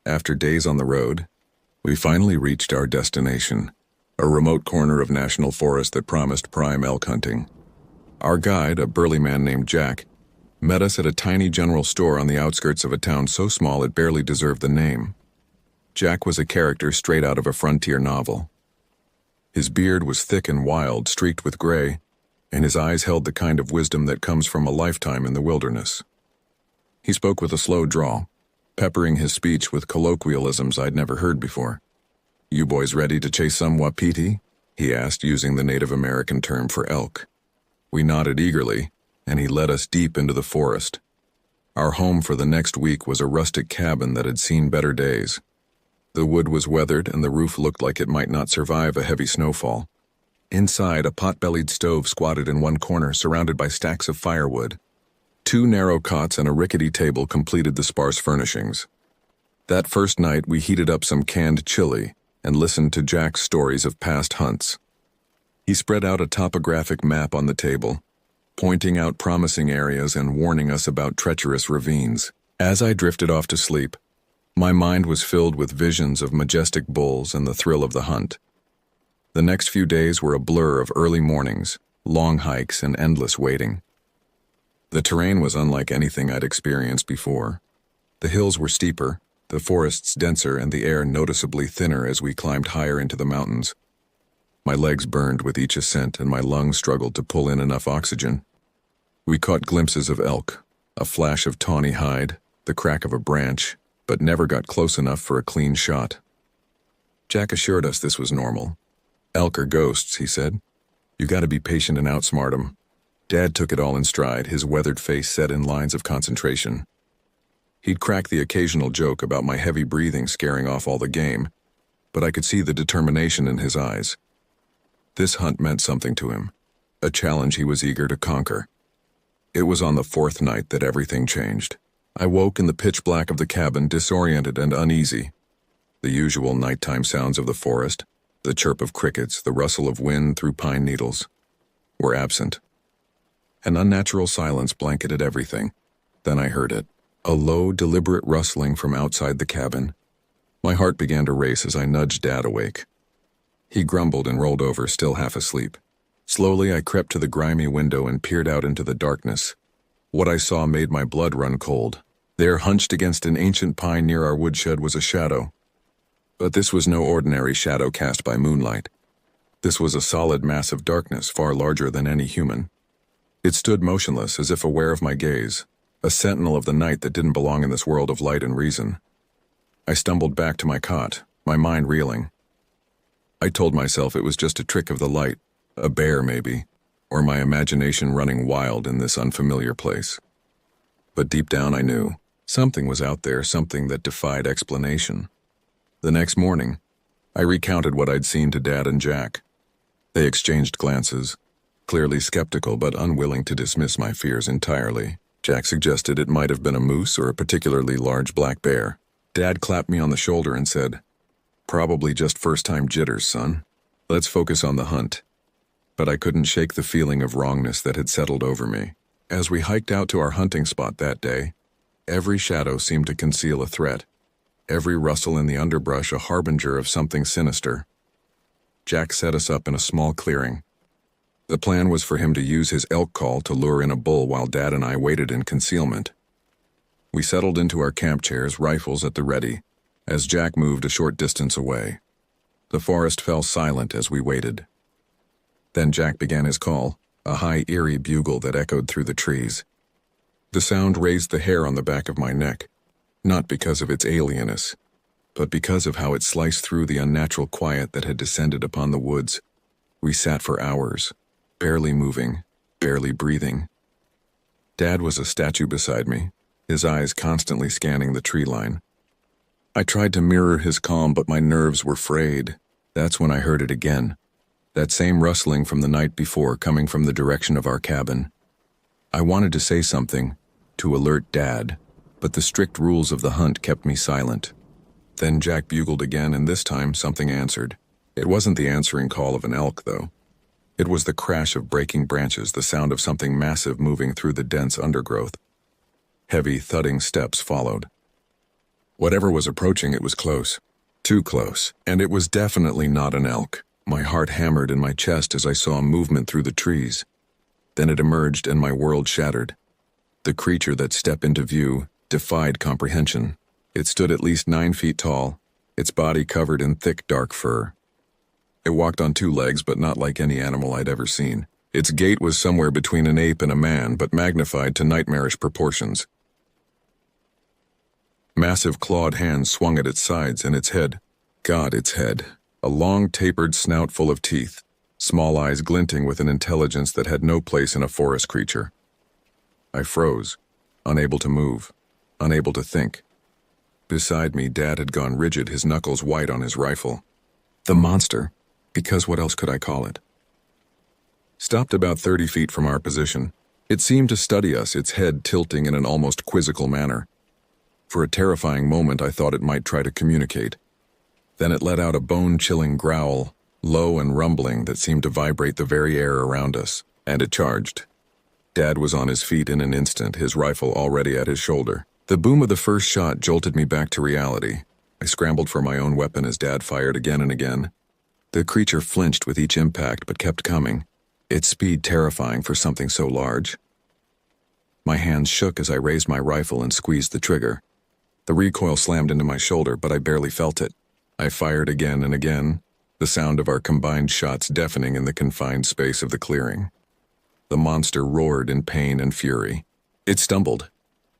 After days on the road, we finally reached our destination, a remote corner of national forest that promised prime elk hunting. Our guide, a burly man named Jack, met us at a tiny general store on the outskirts of a town so small it barely deserved the name. Jack was a character straight out of a frontier novel. His beard was thick and wild, streaked with gray, and his eyes held the kind of wisdom that comes from a lifetime in the wilderness. He spoke with a slow drawl, peppering his speech with colloquialisms I'd never heard before. "You boys ready to chase some wapiti?" he asked, using the Native American term for elk. We nodded eagerly, and he led us deep into the forest. Our home for the next week was a rustic cabin that had seen better days. The wood was weathered and the roof looked like it might not survive a heavy snowfall. Inside, a pot-bellied stove squatted in one corner, surrounded by stacks of firewood. 2 narrow cots and a rickety table completed the sparse furnishings. That first night, we heated up some canned chili and listened to Jack's stories of past hunts. He spread out a topographic map on the table, pointing out promising areas and warning us about treacherous ravines. As I drifted off to sleep, my mind was filled with visions of majestic bulls and the thrill of the hunt. The next few days were a blur of early mornings, long hikes, and endless waiting. The terrain was unlike anything I'd experienced before. The hills were steeper, the forests denser, and the air noticeably thinner as we climbed higher into the mountains. My legs burned with each ascent, and my lungs struggled to pull in enough oxygen. We caught glimpses of elk, a flash of tawny hide, the crack of a branch, but never got close enough for a clean shot. Jack assured us this was normal. "Elk are ghosts," he said. "You gotta be patient and outsmart 'em." Dad took it all in stride, his weathered face set in lines of concentration. He'd crack the occasional joke about my heavy breathing scaring off all the game, but I could see the determination in his eyes. This hunt meant something to him, a challenge he was eager to conquer. It was on the 4th night that everything changed. I woke in the pitch black of the cabin, disoriented and uneasy. The usual nighttime sounds of the forest, the chirp of crickets, the rustle of wind through pine needles, were absent. An unnatural silence blanketed everything. Then I heard it, a low, deliberate rustling from outside the cabin. My heart began to race as I nudged Dad awake. He grumbled and rolled over, still half asleep. Slowly, I crept to the grimy window and peered out into the darkness. What I saw made my blood run cold. There, hunched against an ancient pine near our woodshed, was a shadow. But this was no ordinary shadow cast by moonlight. This was a solid mass of darkness, far larger than any human. It stood motionless, as if aware of my gaze, a sentinel of the night that didn't belong in this world of light and reason. I stumbled back to my cot, my mind reeling. I told myself it was just a trick of the light, a bear maybe, or my imagination running wild in this unfamiliar place. But deep down I knew something was out there, something that defied explanation. The next morning, I recounted what I'd seen to Dad and Jack. They exchanged glances, clearly skeptical but unwilling to dismiss my fears entirely. Jack suggested it might have been a moose or a particularly large black bear. Dad clapped me on the shoulder and said, "Probably just first-time jitters, son. Let's focus on the hunt." But I couldn't shake the feeling of wrongness that had settled over me. As we hiked out to our hunting spot that day, every shadow seemed to conceal a threat. Every rustle in the underbrush a harbinger of something sinister. Jack set us up in a small clearing. The plan was for him to use his elk call to lure in a bull while Dad and I waited in concealment. We settled into our camp chairs, rifles at the ready, as Jack moved a short distance away. The forest fell silent as we waited. Then Jack began his call, a high, eerie bugle that echoed through the trees. The sound raised the hair on the back of my neck, not because of its alienness, but because of how it sliced through the unnatural quiet that had descended upon the woods. We sat for hours, barely moving, barely breathing. Dad was a statue beside me, his eyes constantly scanning the tree line. I tried to mirror his calm, but my nerves were frayed. That's when I heard it again, that same rustling from the night before coming from the direction of our cabin. I wanted to say something, to alert Dad, but the strict rules of the hunt kept me silent. Then Jack bugled again, and this time something answered. It wasn't the answering call of an elk, though. It was the crash of breaking branches, the sound of something massive moving through the dense undergrowth. Heavy, thudding steps followed. Whatever was approaching, it was close. Too close. And it was definitely not an elk. My heart hammered in my chest as I saw movement through the trees. Then it emerged and my world shattered. The creature that stepped into view defied comprehension. It stood at least 9 feet tall, its body covered in thick, dark fur. It walked on 2 legs, but not like any animal I'd ever seen. Its gait was somewhere between an ape and a man, but magnified to nightmarish proportions. Massive clawed hands swung at its sides and its head. God, its head. A long, tapered snout full of teeth, small eyes glinting with an intelligence that had no place in a forest creature. I froze, unable to move, unable to think. Beside me, Dad had gone rigid, his knuckles white on his rifle. The monster, because what else could I call it? Stopped about 30 feet from our position. It seemed to study us, its head tilting in an almost quizzical manner. For a terrifying moment, I thought it might try to communicate. Then it let out a bone-chilling growl, low and rumbling that seemed to vibrate the very air around us, and it charged. Dad was on his feet in an instant, his rifle already at his shoulder. The boom of the first shot jolted me back to reality. I scrambled for my own weapon as Dad fired again and again. The creature flinched with each impact but kept coming, its speed terrifying for something so large. My hands shook as I raised my rifle and squeezed the trigger. The recoil slammed into my shoulder, but I barely felt it. I fired again and again, the sound of our combined shots deafening in the confined space of the clearing. The monster roared in pain and fury. It stumbled,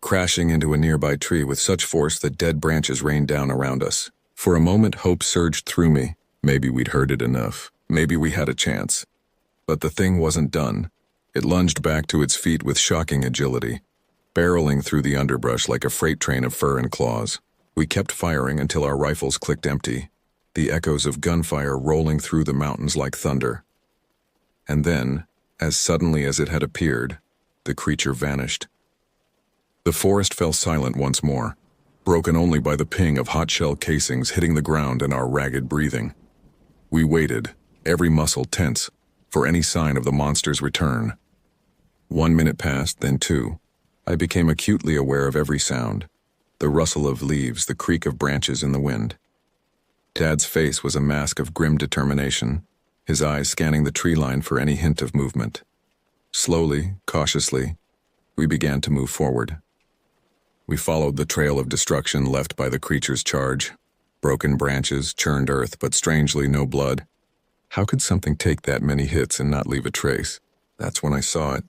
crashing into a nearby tree with such force that dead branches rained down around us. For a moment, hope surged through me. Maybe we'd heard it enough. Maybe we had a chance. But the thing wasn't done. It lunged back to its feet with shocking agility, barreling through the underbrush like a freight train of fur and claws. We kept firing until our rifles clicked empty, the echoes of gunfire rolling through the mountains like thunder. And then, as suddenly as it had appeared, the creature vanished. The forest fell silent once more, broken only by the ping of hot shell casings hitting the ground and our ragged breathing. We waited, every muscle tense, for any sign of the monster's return. 1 minute passed, then 2. I became acutely aware of every sound. The rustle of leaves, the creak of branches in the wind. Dad's face was a mask of grim determination, his eyes scanning the tree line for any hint of movement. Slowly, cautiously, we began to move forward. We followed the trail of destruction left by the creature's charge. Broken branches, churned earth, but strangely no blood. How could something take that many hits and not leave a trace? That's when I saw it.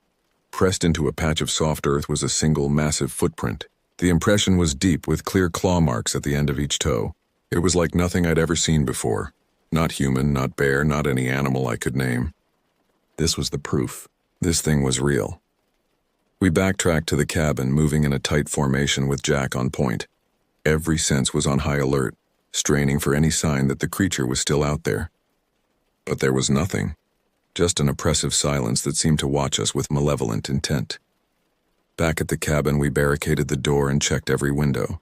Pressed into a patch of soft earth was a single massive footprint. The impression was deep, with clear claw marks at the end of each toe. It was like nothing I'd ever seen before. Not human, not bear, not any animal I could name. This was the proof. This thing was real. We backtracked to the cabin, moving in a tight formation with Jack on point. Every sense was on high alert, straining for any sign that the creature was still out there. But there was nothing. Just an oppressive silence that seemed to watch us with malevolent intent. Back at the cabin, we barricaded the door and checked every window.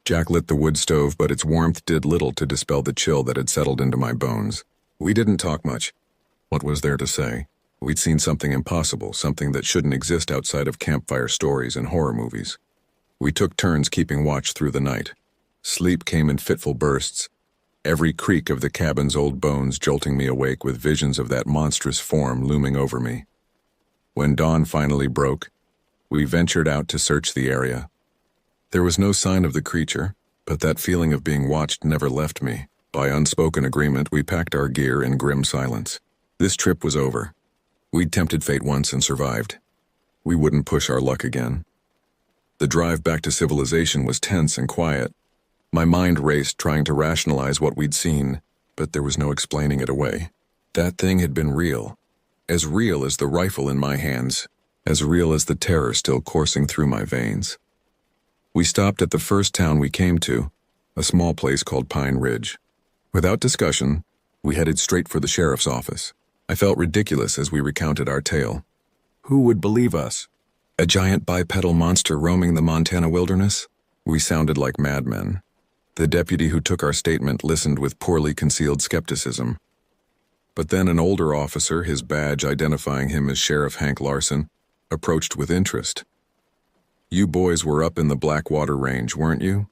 Jack lit the wood stove, but its warmth did little to dispel the chill that had settled into my bones. We didn't talk much. What was there to say? We'd seen something impossible, something that shouldn't exist outside of campfire stories and horror movies. We took turns keeping watch through the night. Sleep came in fitful bursts, every creak of the cabin's old bones jolting me awake with visions of that monstrous form looming over me. When dawn finally broke, we ventured out to search the area. There was no sign of the creature, but that feeling of being watched never left me. By unspoken agreement, we packed our gear in grim silence. This trip was over. We'd tempted fate once and survived. We wouldn't push our luck again. The drive back to civilization was tense and quiet. My mind raced, trying to rationalize what we'd seen, but there was no explaining it away. That thing had been real as the rifle in my hands, as real as the terror still coursing through my veins. We stopped at the first town we came to, a small place called Pine Ridge. Without discussion, we headed straight for the sheriff's office. I felt ridiculous as we recounted our tale. Who would believe us? A giant bipedal monster roaming the Montana wilderness? We sounded like madmen. The deputy who took our statement listened with poorly concealed skepticism. But then an older officer, his badge identifying him as Sheriff Hank Larson, approached with interest. You boys were up in the Blackwater Range, weren't you?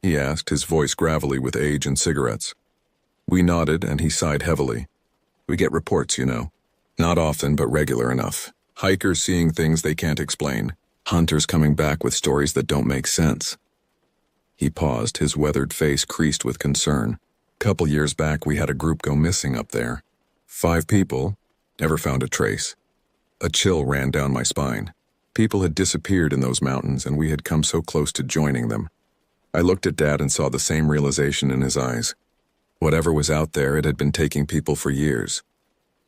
He asked, his voice gravelly with age and cigarettes. We nodded, and he sighed heavily. We get reports, you know. Not often, but regular enough. Hikers seeing things they can't explain. Hunters coming back with stories that don't make sense. He paused, his weathered face creased with concern. Couple years back, we had a group go missing up there. 5 people, never found a trace. A chill ran down my spine. People had disappeared in those mountains, and we had come so close to joining them. I looked at Dad and saw the same realization in his eyes. Whatever was out there, it had been taking people for years.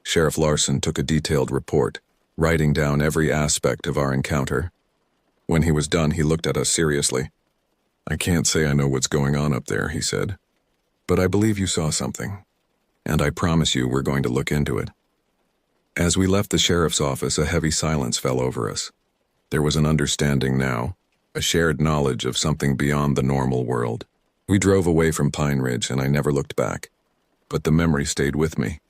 Sheriff Larson took a detailed report, writing down every aspect of our encounter. When he was done, he looked at us seriously. "I can't say I know what's going on up there," he said. "But I believe you saw something. And I promise you we're going to look into it." As we left the sheriff's office, a heavy silence fell over us. There was an understanding now, a shared knowledge of something beyond the normal world. We drove away from Pine Ridge, and I never looked back. But the memory stayed with me.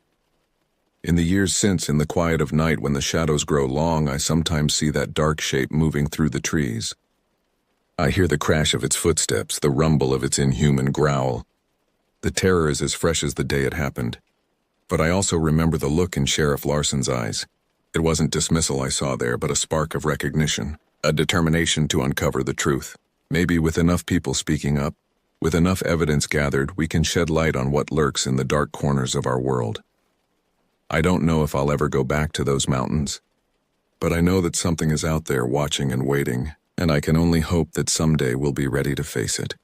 In the years since, in the quiet of night when the shadows grow long, I sometimes see that dark shape moving through the trees. I hear the crash of its footsteps, the rumble of its inhuman growl. The terror is as fresh as the day it happened. But I also remember the look in Sheriff Larson's eyes. It wasn't dismissal I saw there, but a spark of recognition, a determination to uncover the truth. Maybe with enough people speaking up, with enough evidence gathered, we can shed light on what lurks in the dark corners of our world. I don't know if I'll ever go back to those mountains, but I know that something is out there watching and waiting, and I can only hope that someday we'll be ready to face it.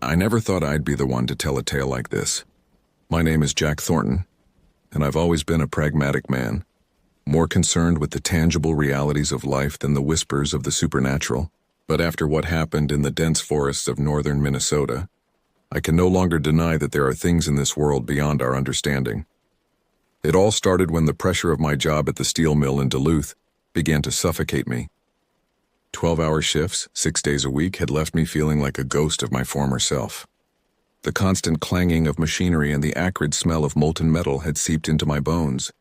I never thought I'd be the one to tell a tale like this. My name is Jack Thornton, and I've always been a pragmatic man, more concerned with the tangible realities of life than the whispers of the supernatural. But after what happened in the dense forests of northern Minnesota, I can no longer deny that there are things in this world beyond our understanding. It all started when the pressure of my job at the steel mill in Duluth began to suffocate me. 12-hour shifts, 6 days a week, had left me feeling like a ghost of my former self. The constant clanging of machinery and the acrid smell of molten metal had seeped into my bones,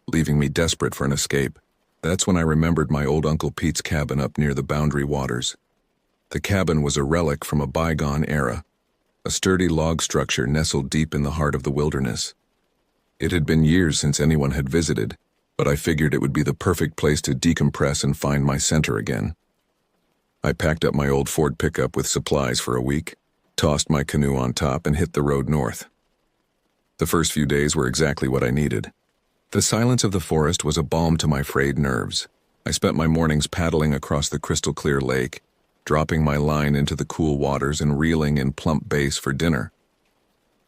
leaving me desperate for an escape. That's when I remembered my old Uncle Pete's cabin up near the Boundary Waters. The cabin was a relic from a bygone era, a sturdy log structure nestled deep in the heart of the wilderness. It had been years since anyone had visited, but I figured it would be the perfect place to decompress and find my center again. I packed up my old Ford pickup with supplies for a week, tossed my canoe on top, and hit the road north. The first few days were exactly what I needed. The silence of the forest was a balm to my frayed nerves. I spent my mornings paddling across the crystal-clear lake, dropping my line into the cool waters and reeling in plump bass for dinner.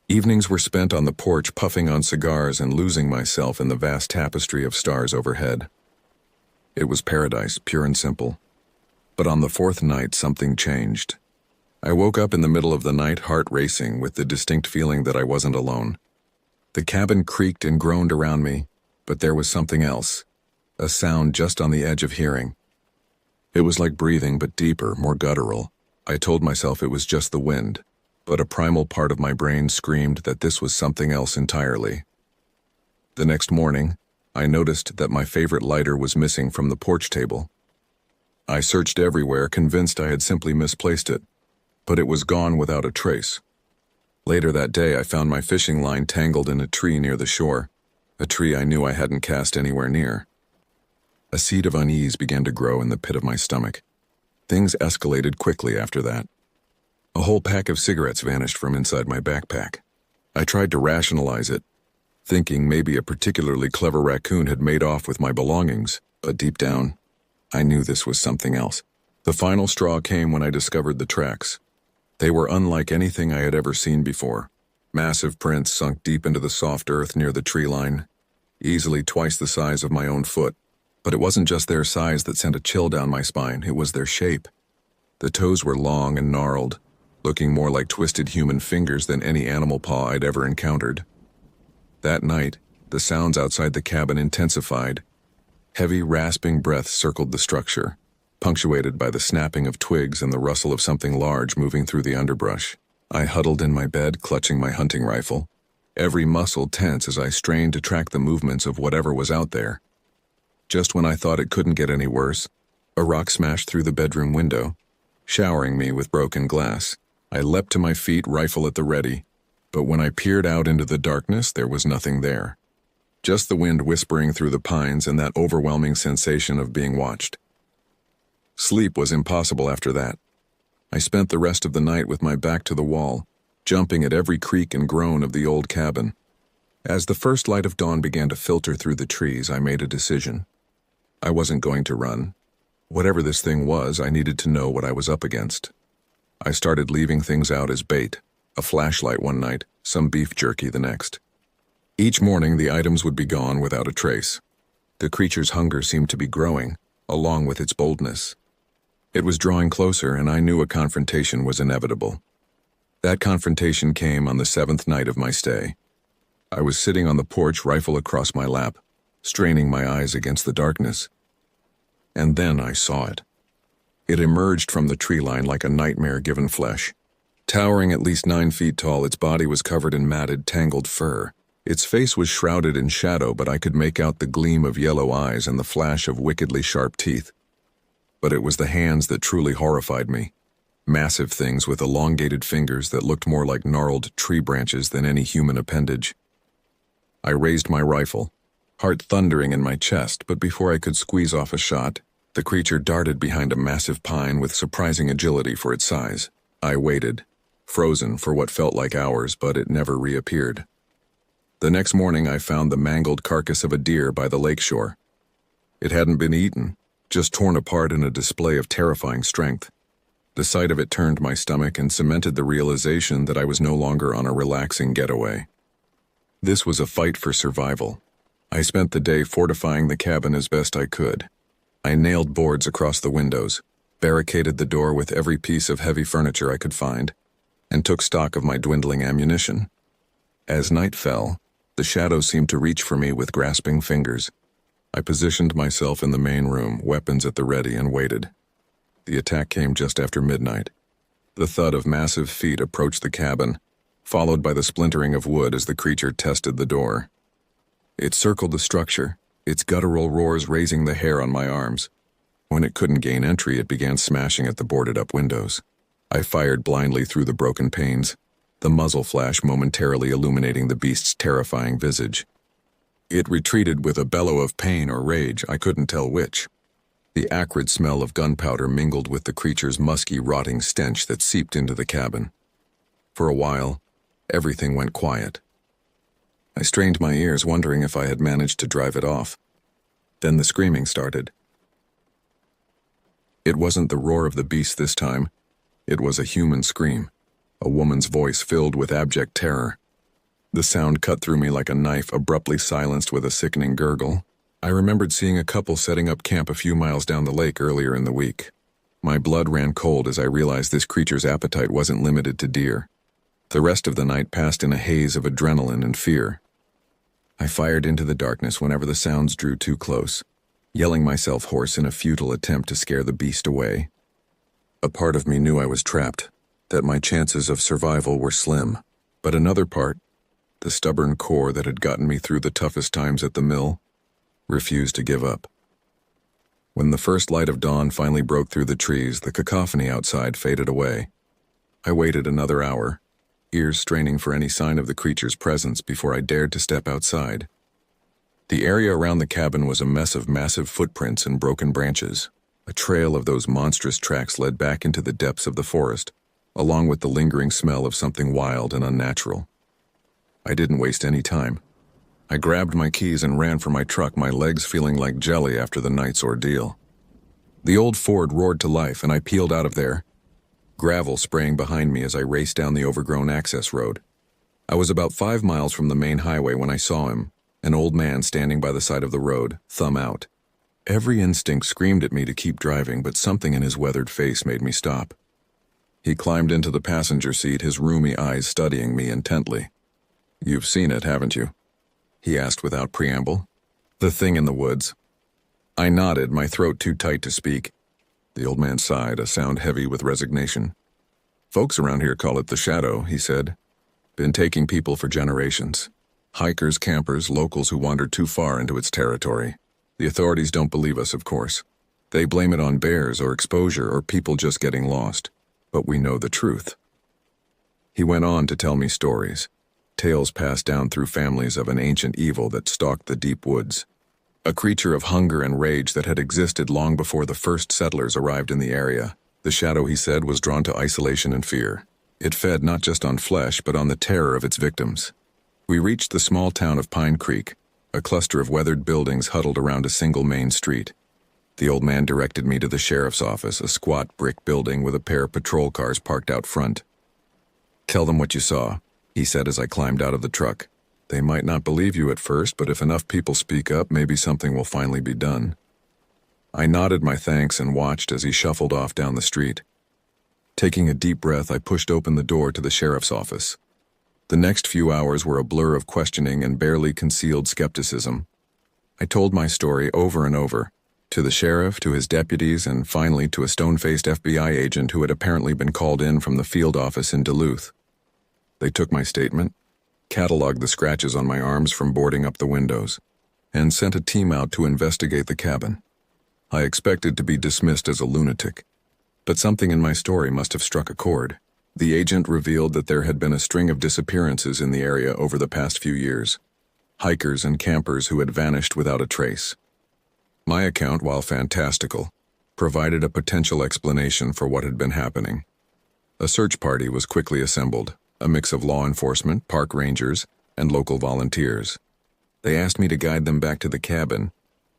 Evenings were spent on the porch puffing on cigars and losing myself in the vast tapestry of stars overhead. It was paradise, pure and simple. But on the fourth night, something changed. I woke up in the middle of the night, heart racing, with the distinct feeling that I wasn't alone. The cabin creaked and groaned around me, but there was something else, a sound just on the edge of hearing. It was like breathing, but deeper, more guttural. I told myself it was just the wind, but a primal part of my brain screamed that this was something else entirely. The next morning, I noticed that my favorite lighter was missing from the porch table. I searched everywhere, convinced I had simply misplaced it, but it was gone without a trace. Later that day, I found my fishing line tangled in a tree near the shore, a tree I knew I hadn't cast anywhere near. A seed of unease began to grow in the pit of my stomach. Things escalated quickly after that. A whole pack of cigarettes vanished from inside my backpack. I tried to rationalize it, thinking maybe a particularly clever raccoon had made off with my belongings, but deep down, I knew this was something else. The final straw came when I discovered the tracks. They were unlike anything I had ever seen before. Massive prints sunk deep into the soft earth near the tree line, easily twice the size of my own foot. But it wasn't just their size that sent a chill down my spine, it was their shape. The toes were long and gnarled, looking more like twisted human fingers than any animal paw I'd ever encountered. That night, the sounds outside the cabin intensified. Heavy, rasping breaths circled the structure, punctuated by the snapping of twigs and the rustle of something large moving through the underbrush. I huddled in my bed, clutching my hunting rifle, every muscle tense as I strained to track the movements of whatever was out there. Just when I thought it couldn't get any worse, a rock smashed through the bedroom window, showering me with broken glass. I leapt to my feet, rifle at the ready, but when I peered out into the darkness, there was nothing there. Just the wind whispering through the pines and that overwhelming sensation of being watched. Sleep was impossible after that. I spent the rest of the night with my back to the wall, jumping at every creak and groan of the old cabin. As the first light of dawn began to filter through the trees, I made a decision. I wasn't going to run. Whatever this thing was, I needed to know what I was up against. I started leaving things out as bait, a flashlight one night, some beef jerky the next. Each morning, the items would be gone without a trace. The creature's hunger seemed to be growing, along with its boldness. It was drawing closer, and I knew a confrontation was inevitable. That confrontation came on the 7th night of my stay. I was sitting on the porch, rifle across my lap, straining my eyes against the darkness. And then I saw it. It emerged from the tree line like a nightmare given flesh. Towering at least 9 feet tall, its body was covered in matted, tangled fur. Its face was shrouded in shadow, but I could make out the gleam of yellow eyes and the flash of wickedly sharp teeth. But it was the hands that truly horrified me. Massive things with elongated fingers that looked more like gnarled tree branches than any human appendage. I raised my rifle, heart thundering in my chest, but before I could squeeze off a shot, the creature darted behind a massive pine with surprising agility for its size. I waited, frozen for what felt like hours, but it never reappeared. The next morning, I found the mangled carcass of a deer by the lakeshore. It hadn't been eaten, just torn apart in a display of terrifying strength. The sight of it turned my stomach and cemented the realization that I was no longer on a relaxing getaway. This was a fight for survival. I spent the day fortifying the cabin as best I could. I nailed boards across the windows, barricaded the door with every piece of heavy furniture I could find, and took stock of my dwindling ammunition. As night fell, the shadows seemed to reach for me with grasping fingers. I positioned myself in the main room, weapons at the ready, and waited. The attack came just after midnight. The thud of massive feet approached the cabin, followed by the splintering of wood as the creature tested the door. It circled the structure, its guttural roars raising the hair on my arms. When it couldn't gain entry, it began smashing at the boarded-up windows. I fired blindly through the broken panes, the muzzle flash momentarily illuminating the beast's terrifying visage. It retreated with a bellow of pain or rage, I couldn't tell which. The acrid smell of gunpowder mingled with the creature's musky, rotting stench that seeped into the cabin. For a while, everything went quiet. I strained my ears, wondering if I had managed to drive it off. Then the screaming started. It wasn't the roar of the beast this time. It was a human scream, a woman's voice filled with abject terror. The sound cut through me like a knife, abruptly silenced with a sickening gurgle. I remembered seeing a couple setting up camp a few miles down the lake earlier in the week. My blood ran cold as I realized this creature's appetite wasn't limited to deer. The rest of the night passed in a haze of adrenaline and fear. I fired into the darkness whenever the sounds drew too close, yelling myself hoarse in a futile attempt to scare the beast away. A part of me knew I was trapped, that my chances of survival were slim, but another part, the stubborn core that had gotten me through the toughest times at the mill, refused to give up. When the first light of dawn finally broke through the trees, the cacophony outside faded away. I waited another hour, ears straining for any sign of the creature's presence before I dared to step outside. The area around the cabin was a mess of massive footprints and broken branches. A trail of those monstrous tracks led back into the depths of the forest, along with the lingering smell of something wild and unnatural. I didn't waste any time. I grabbed my keys and ran for my truck, my legs feeling like jelly after the night's ordeal. The old Ford roared to life, and I peeled out of there, gravel spraying behind me as I raced down the overgrown access road. I was about 5 miles from the main highway when I saw him, an old man standing by the side of the road, thumb out. Every instinct screamed at me to keep driving, but something in his weathered face made me stop. He climbed into the passenger seat, his rheumy eyes studying me intently. "You've seen it, haven't you?" he asked without preamble. "The thing in the woods." I nodded, my throat too tight to speak. The old man sighed, a sound heavy with resignation. "Folks around here call it the Shadow," he said. "Been taking people for generations. Hikers, campers, locals who wandered too far into its territory. The authorities don't believe us, of course. They blame it on bears or exposure or people just getting lost. But we know the truth." He went on to tell me stories, tales passed down through families of an ancient evil that stalked the deep woods. A creature of hunger and rage that had existed long before the first settlers arrived in the area. The Shadow, he said, was drawn to isolation and fear. It fed not just on flesh, but on the terror of its victims. We reached the small town of Pine Creek, a cluster of weathered buildings huddled around a single main street. The old man directed me to the sheriff's office, a squat brick building with a pair of patrol cars parked out front. "Tell them what you saw," he said as I climbed out of the truck. "They might not believe you at first, but if enough people speak up, maybe something will finally be done." I nodded my thanks and watched as he shuffled off down the street. Taking a deep breath, I pushed open the door to the sheriff's office. The next few hours were a blur of questioning and barely concealed skepticism. I told my story over and over, to the sheriff, to his deputies, and finally to a stone-faced FBI agent who had apparently been called in from the field office in Duluth. They took my statement, cataloged the scratches on my arms from boarding up the windows, and sent a team out to investigate the cabin. I expected to be dismissed as a lunatic, but something in my story must have struck a chord. The agent revealed that there had been a string of disappearances in the area over the past few years. Hikers and campers who had vanished without a trace. My account, while fantastical, provided a potential explanation for what had been happening. A search party was quickly assembled, a mix of law enforcement, park rangers, and local volunteers. They asked me to guide them back to the cabin,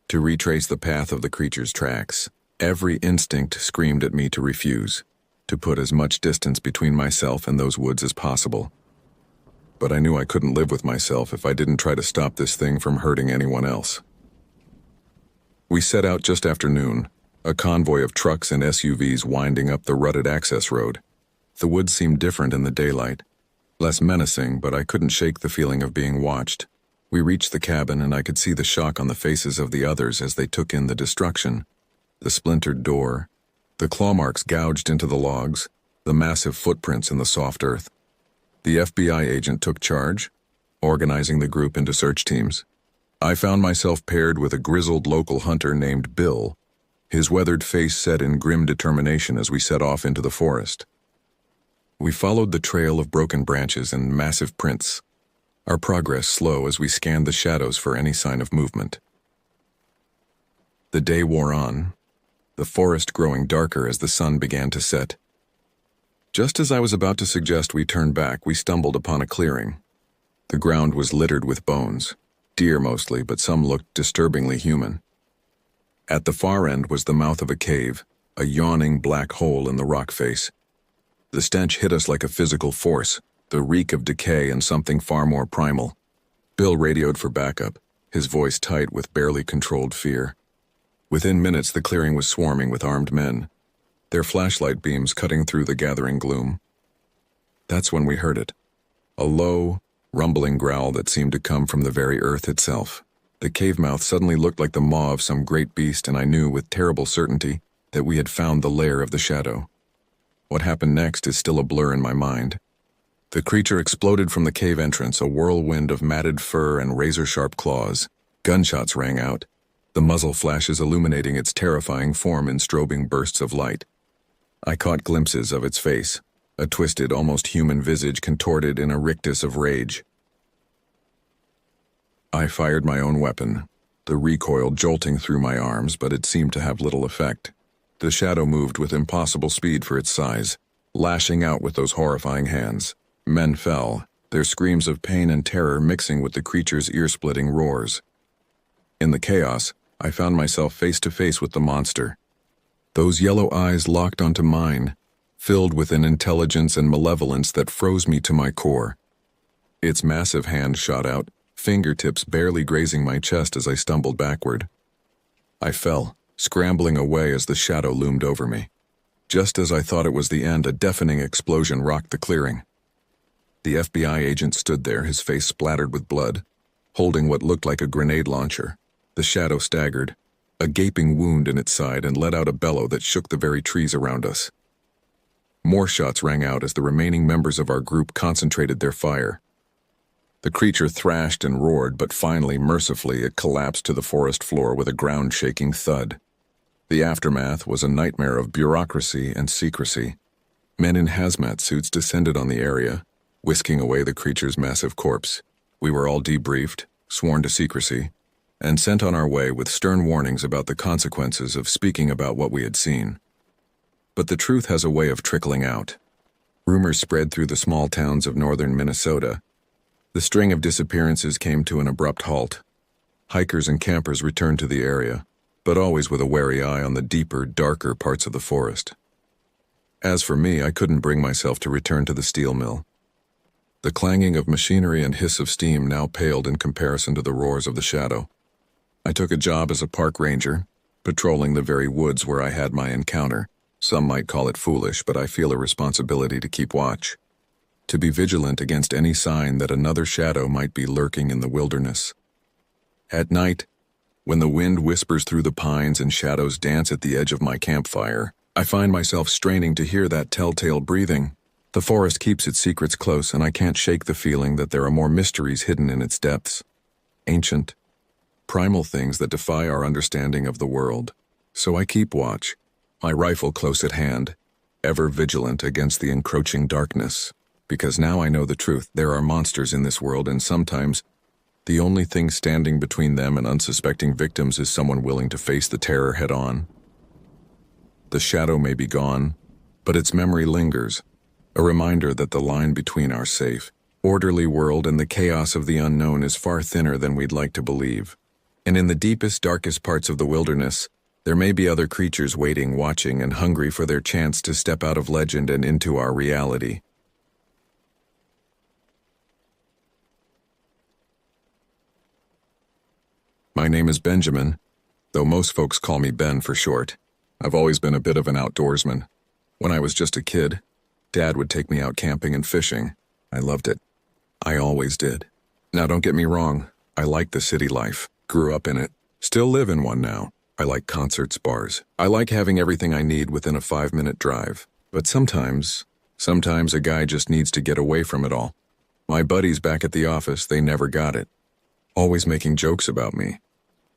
to retrace the path of the creature's tracks. Every instinct screamed at me to refuse, to put as much distance between myself and those woods as possible. But I knew I couldn't live with myself if I didn't try to stop this thing from hurting anyone else. We set out just after noon, a convoy of trucks and SUVs winding up the rutted access road. The woods seemed different in the daylight, less menacing, but I couldn't shake the feeling of being watched. We reached the cabin and I could see the shock on the faces of the others as they took in the destruction. The splintered door, the claw marks gouged into the logs, the massive footprints in the soft earth. The FBI agent took charge, organizing the group into search teams. I found myself paired with a grizzled local hunter named Bill, his weathered face set in grim determination as we set off into the forest. We followed the trail of broken branches and massive prints, our progress slow as we scanned the shadows for any sign of movement. The day wore on, the forest growing darker as the sun began to set. Just as I was about to suggest we turn back, we stumbled upon a clearing. The ground was littered with bones, deer mostly, but some looked disturbingly human. At the far end was the mouth of a cave, a yawning black hole in the rock face. The stench hit us like a physical force, the reek of decay and something far more primal. Bill radioed for backup, his voice tight with barely controlled fear. Within minutes, the clearing was swarming with armed men, their flashlight beams cutting through the gathering gloom. That's when we heard it. A low, rumbling growl that seemed to come from the very earth itself. The cave mouth suddenly looked like the maw of some great beast, and I knew with terrible certainty that we had found the lair of the shadow. What happened next is still a blur in my mind. The creature exploded from the cave entrance, a whirlwind of matted fur and razor-sharp claws. Gunshots rang out, the muzzle flashes illuminating its terrifying form in strobing bursts of light. I caught glimpses of its face, a twisted, almost human visage contorted in a rictus of rage. I fired my own weapon, the recoil jolting through my arms, but it seemed to have little effect. The shadow moved with impossible speed for its size, lashing out with those horrifying hands. Men fell, their screams of pain and terror mixing with the creature's ear-splitting roars. In the chaos, I found myself face to face with the monster. Those yellow eyes locked onto mine, filled with an intelligence and malevolence that froze me to my core. Its massive hand shot out, fingertips barely grazing my chest as I stumbled backward. I fell, scrambling away as the shadow loomed over me. Just as I thought it was the end, a deafening explosion rocked the clearing. The FBI agent stood there, his face splattered with blood, holding what looked like a grenade launcher. The shadow staggered, a gaping wound in its side, and let out a bellow that shook the very trees around us. More shots rang out as the remaining members of our group concentrated their fire. The creature thrashed and roared, but finally, mercifully, it collapsed to the forest floor with a ground-shaking thud. The aftermath was a nightmare of bureaucracy and secrecy. Men in hazmat suits descended on the area, whisking away the creature's massive corpse. We were all debriefed, sworn to secrecy, and sent on our way with stern warnings about the consequences of speaking about what we had seen. But the truth has a way of trickling out. Rumors spread through the small towns of northern Minnesota. The string of disappearances came to an abrupt halt. Hikers and campers returned to the area, but always with a wary eye on the deeper, darker parts of the forest. As for me, I couldn't bring myself to return to the steel mill. The clanging of machinery and hiss of steam now paled in comparison to the roars of the shadow. I took a job as a park ranger, patrolling the very woods where I had my encounter. Some might call it foolish, but I feel a responsibility to keep watch, to be vigilant against any sign that another shadow might be lurking in the wilderness. At night, when the wind whispers through the pines and shadows dance at the edge of my campfire, I find myself straining to hear that telltale breathing. The forest keeps its secrets close, and I can't shake the feeling that there are more mysteries hidden in its depths. Ancient, primal things that defy our understanding of the world. So I keep watch, my rifle close at hand, ever vigilant against the encroaching darkness. Because now I know the truth, there are monsters in this world, and sometimes the only thing standing between them and unsuspecting victims is someone willing to face the terror head-on. The shadow may be gone, but its memory lingers, a reminder that the line between our safe, orderly world and the chaos of the unknown is far thinner than we'd like to believe. And in the deepest, darkest parts of the wilderness, there may be other creatures waiting, watching, and hungry for their chance to step out of legend and into our reality. My name is Benjamin, though most folks call me Ben for short. I've always been a bit of an outdoorsman. When I was just a kid, Dad would take me out camping and fishing. I loved it. I always did. Now don't get me wrong, I like the city life, grew up in it, still live in one now. I like concerts, bars. I like having everything I need within a 5-minute drive. But sometimes a guy just needs to get away from it all. My buddies back at the office, they never got it. Always making jokes about me,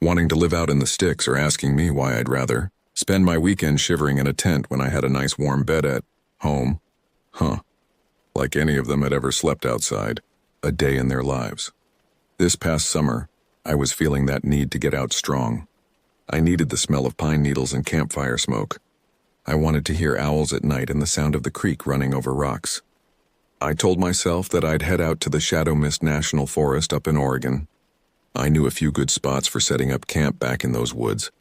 wanting to live out in the sticks or asking me why I'd rather spend my weekend shivering in a tent when I had a nice warm bed at home. Like any of them had ever slept outside a day in their lives. This past summer, I was feeling that need to get out strong. I needed the smell of pine needles and campfire smoke. I wanted to hear owls at night and the sound of the creek running over rocks. I told myself that I'd head out to the Shadow Mist National Forest up in Oregon. I knew a few good spots for setting up camp back in those woods.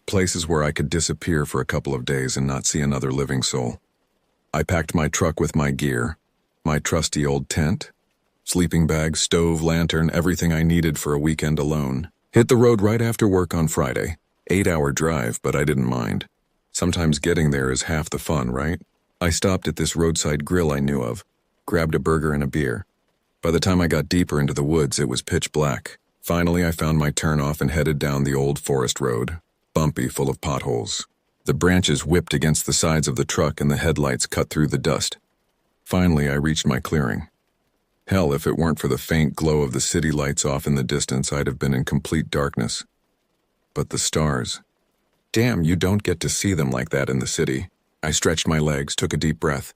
Places where I could disappear for a couple of days and not see another living soul. I packed my truck with my gear, my trusty old tent, sleeping bag, stove, lantern, everything I needed for a weekend alone. Hit the road right after work on Friday. 8-hour drive, but I didn't mind. Sometimes getting there is half the fun, right? I stopped at this roadside grill I knew of, grabbed a burger and a beer. By the time I got deeper into the woods, it was pitch black. Finally, I found my turnoff and headed down the old forest road, bumpy, full of potholes. The branches whipped against the sides of the truck and the headlights cut through the dust. Finally, I reached my clearing. Hell, if it weren't for the faint glow of the city lights off in the distance, I'd have been in complete darkness. But the stars. Damn, you don't get to see them like that in the city. I stretched my legs, took a deep breath.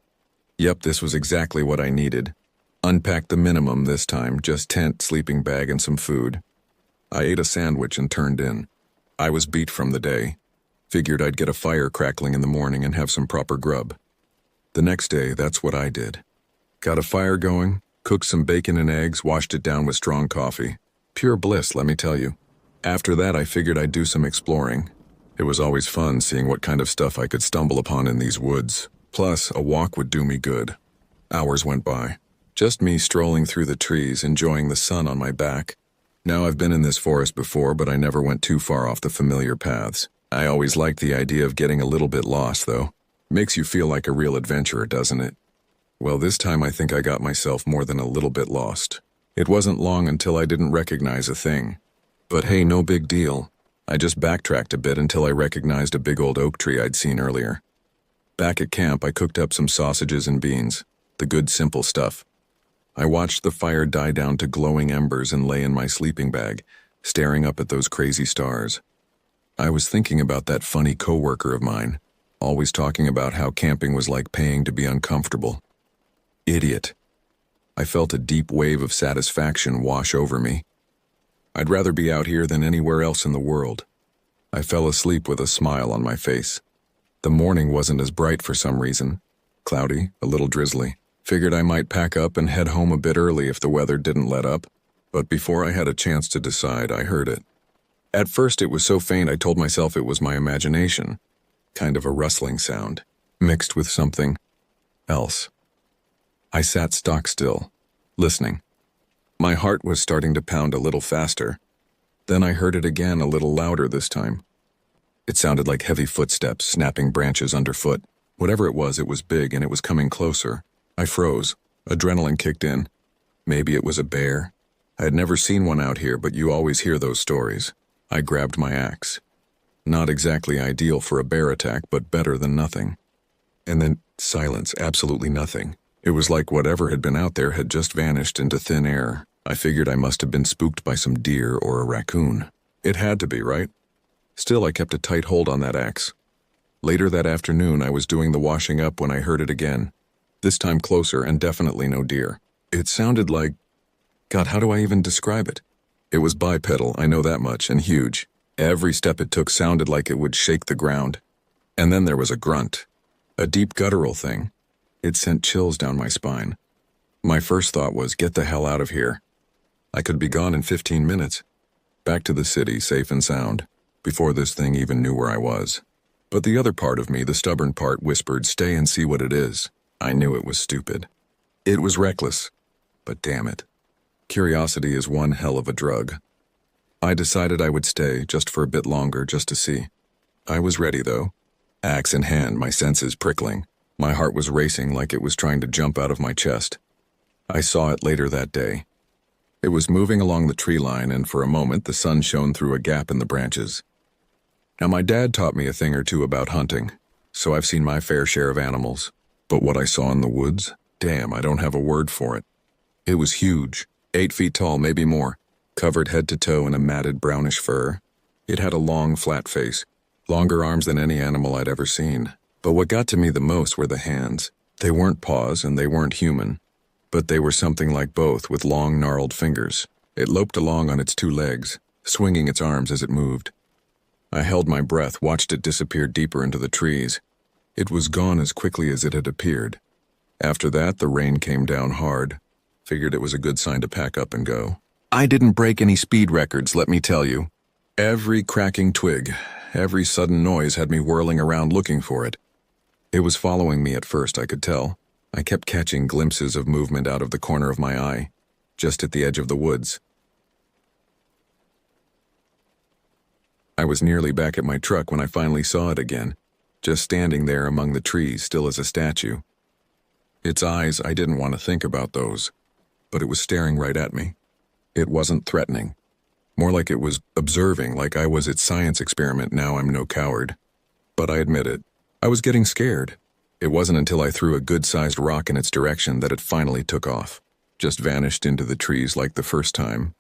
Yep, this was exactly what I needed. Unpacked the minimum this time, just tent, sleeping bag, and some food. I ate a sandwich and turned in. I was beat from the day. Figured I'd get a fire crackling in the morning and have some proper grub. The next day, that's what I did. Got a fire going, cooked some bacon and eggs, washed it down with strong coffee. Pure bliss, let me tell you. After that, I figured I'd do some exploring. It was always fun seeing what kind of stuff I could stumble upon in these woods. Plus, a walk would do me good. Hours went by. Just me strolling through the trees, enjoying the sun on my back. Now I've been in this forest before, but I never went too far off the familiar paths. I always liked the idea of getting a little bit lost, though. Makes you feel like a real adventurer, doesn't it? Well, this time I think I got myself more than a little bit lost. It wasn't long until I didn't recognize a thing. But hey, no big deal. I just backtracked a bit until I recognized a big old oak tree I'd seen earlier. Back at camp, I cooked up some sausages and beans. The good, simple stuff. I watched the fire die down to glowing embers and lay in my sleeping bag, staring up at those crazy stars. I was thinking about that funny coworker of mine, always talking about how camping was like paying to be uncomfortable. Idiot. I felt a deep wave of satisfaction wash over me. I'd rather be out here than anywhere else in the world. I fell asleep with a smile on my face. The morning wasn't as bright for some reason. Cloudy, a little drizzly. Figured I might pack up and head home a bit early if the weather didn't let up, but before I had a chance to decide, I heard it. At first it was so faint I told myself it was my imagination, kind of a rustling sound, mixed with something else. I sat stock still, listening. My heart was starting to pound a little faster. Then I heard it again, a little louder this time. It sounded like heavy footsteps snapping branches underfoot. Whatever it was big and it was coming closer. I froze. Adrenaline kicked in. Maybe it was a bear. I had never seen one out here, but you always hear those stories. I grabbed my axe. Not exactly ideal for a bear attack, but better than nothing. And then silence, absolutely nothing. It was like whatever had been out there had just vanished into thin air. I figured I must have been spooked by some deer or a raccoon. It had to be, right? Still, I kept a tight hold on that axe. Later that afternoon, I was doing the washing up when I heard it again. This time closer and definitely no deer. It sounded like... God, how do I even describe it? It was bipedal, I know that much, and huge. Every step it took sounded like it would shake the ground. And then there was a grunt. A deep guttural thing. It sent chills down my spine. My first thought was, get the hell out of here. I could be gone in 15 minutes. Back to the city, safe and sound, before this thing even knew where I was. But the other part of me, the stubborn part, whispered, stay and see what it is. I knew it was stupid. It was reckless. But damn it. Curiosity is one hell of a drug. I decided I would stay just for a bit longer, just to see. I was ready, though. Axe in hand, my senses prickling. My heart was racing like it was trying to jump out of my chest. I saw it later that day. It was moving along the tree line, and for a moment the sun shone through a gap in the branches. Now, my dad taught me a thing or two about hunting, so I've seen my fair share of animals. But what I saw in the woods, damn, I don't have a word for it. It was huge, 8 feet tall, maybe more, covered head to toe in a matted brownish fur. It had a long, flat face, longer arms than any animal I'd ever seen. But what got to me the most were the hands. They weren't paws and they weren't human, but they were something like both, with long, gnarled fingers. It loped along on its 2 legs, swinging its arms as it moved. I held my breath, watched it disappear deeper into the trees. It was gone as quickly as it had appeared. After that, the rain came down hard. Figured it was a good sign to pack up and go. I didn't break any speed records, let me tell you. Every cracking twig, every sudden noise had me whirling around looking for it. It was following me at first, I could tell. I kept catching glimpses of movement out of the corner of my eye, just at the edge of the woods. I was nearly back at my truck when I finally saw it again, just standing there among the trees, still as a statue. Its eyes, I didn't want to think about those, but it was staring right at me. It wasn't threatening. More like it was observing, like I was its science experiment. Now I'm no coward. But I admit it, I was getting scared. It wasn't until I threw a good-sized rock in its direction that it finally took off, just vanished into the trees like the first time.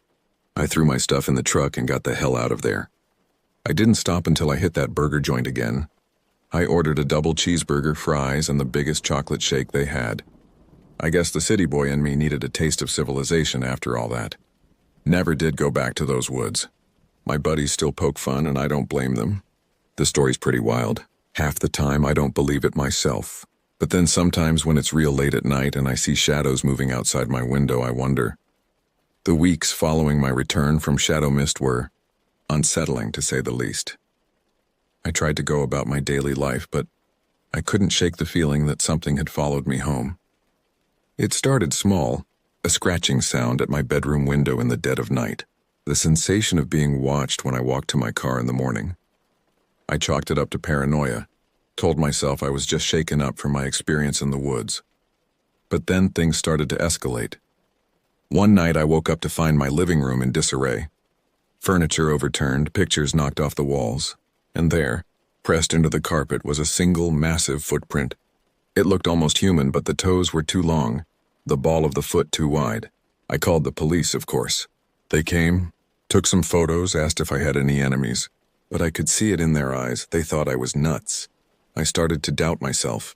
I threw my stuff in the truck and got the hell out of there. I didn't stop until I hit that burger joint again. I ordered a double cheeseburger, fries, and the biggest chocolate shake they had. I guess the city boy in me needed a taste of civilization after all that. Never did go back to those woods. My buddies still poke fun, and I don't blame them. The story's pretty wild. Half the time, I don't believe it myself. But then sometimes when it's real late at night and I see shadows moving outside my window, I wonder. The weeks following my return from Shadow Mist were unsettling, to say the least. I tried to go about my daily life, but I couldn't shake the feeling that something had followed me home. It started small, a scratching sound at my bedroom window in the dead of night, the sensation of being watched when I walked to my car in the morning. I chalked it up to paranoia, told myself I was just shaken up from my experience in the woods. But then things started to escalate. One night I woke up to find my living room in disarray. Furniture overturned, pictures knocked off the walls, and there, pressed into the carpet, was a single massive footprint. It looked almost human, but the toes were too long, the ball of the foot too wide. I called the police, of course. They came, took some photos, asked if I had any enemies, but I could see it in their eyes. They thought I was nuts. I started to doubt myself.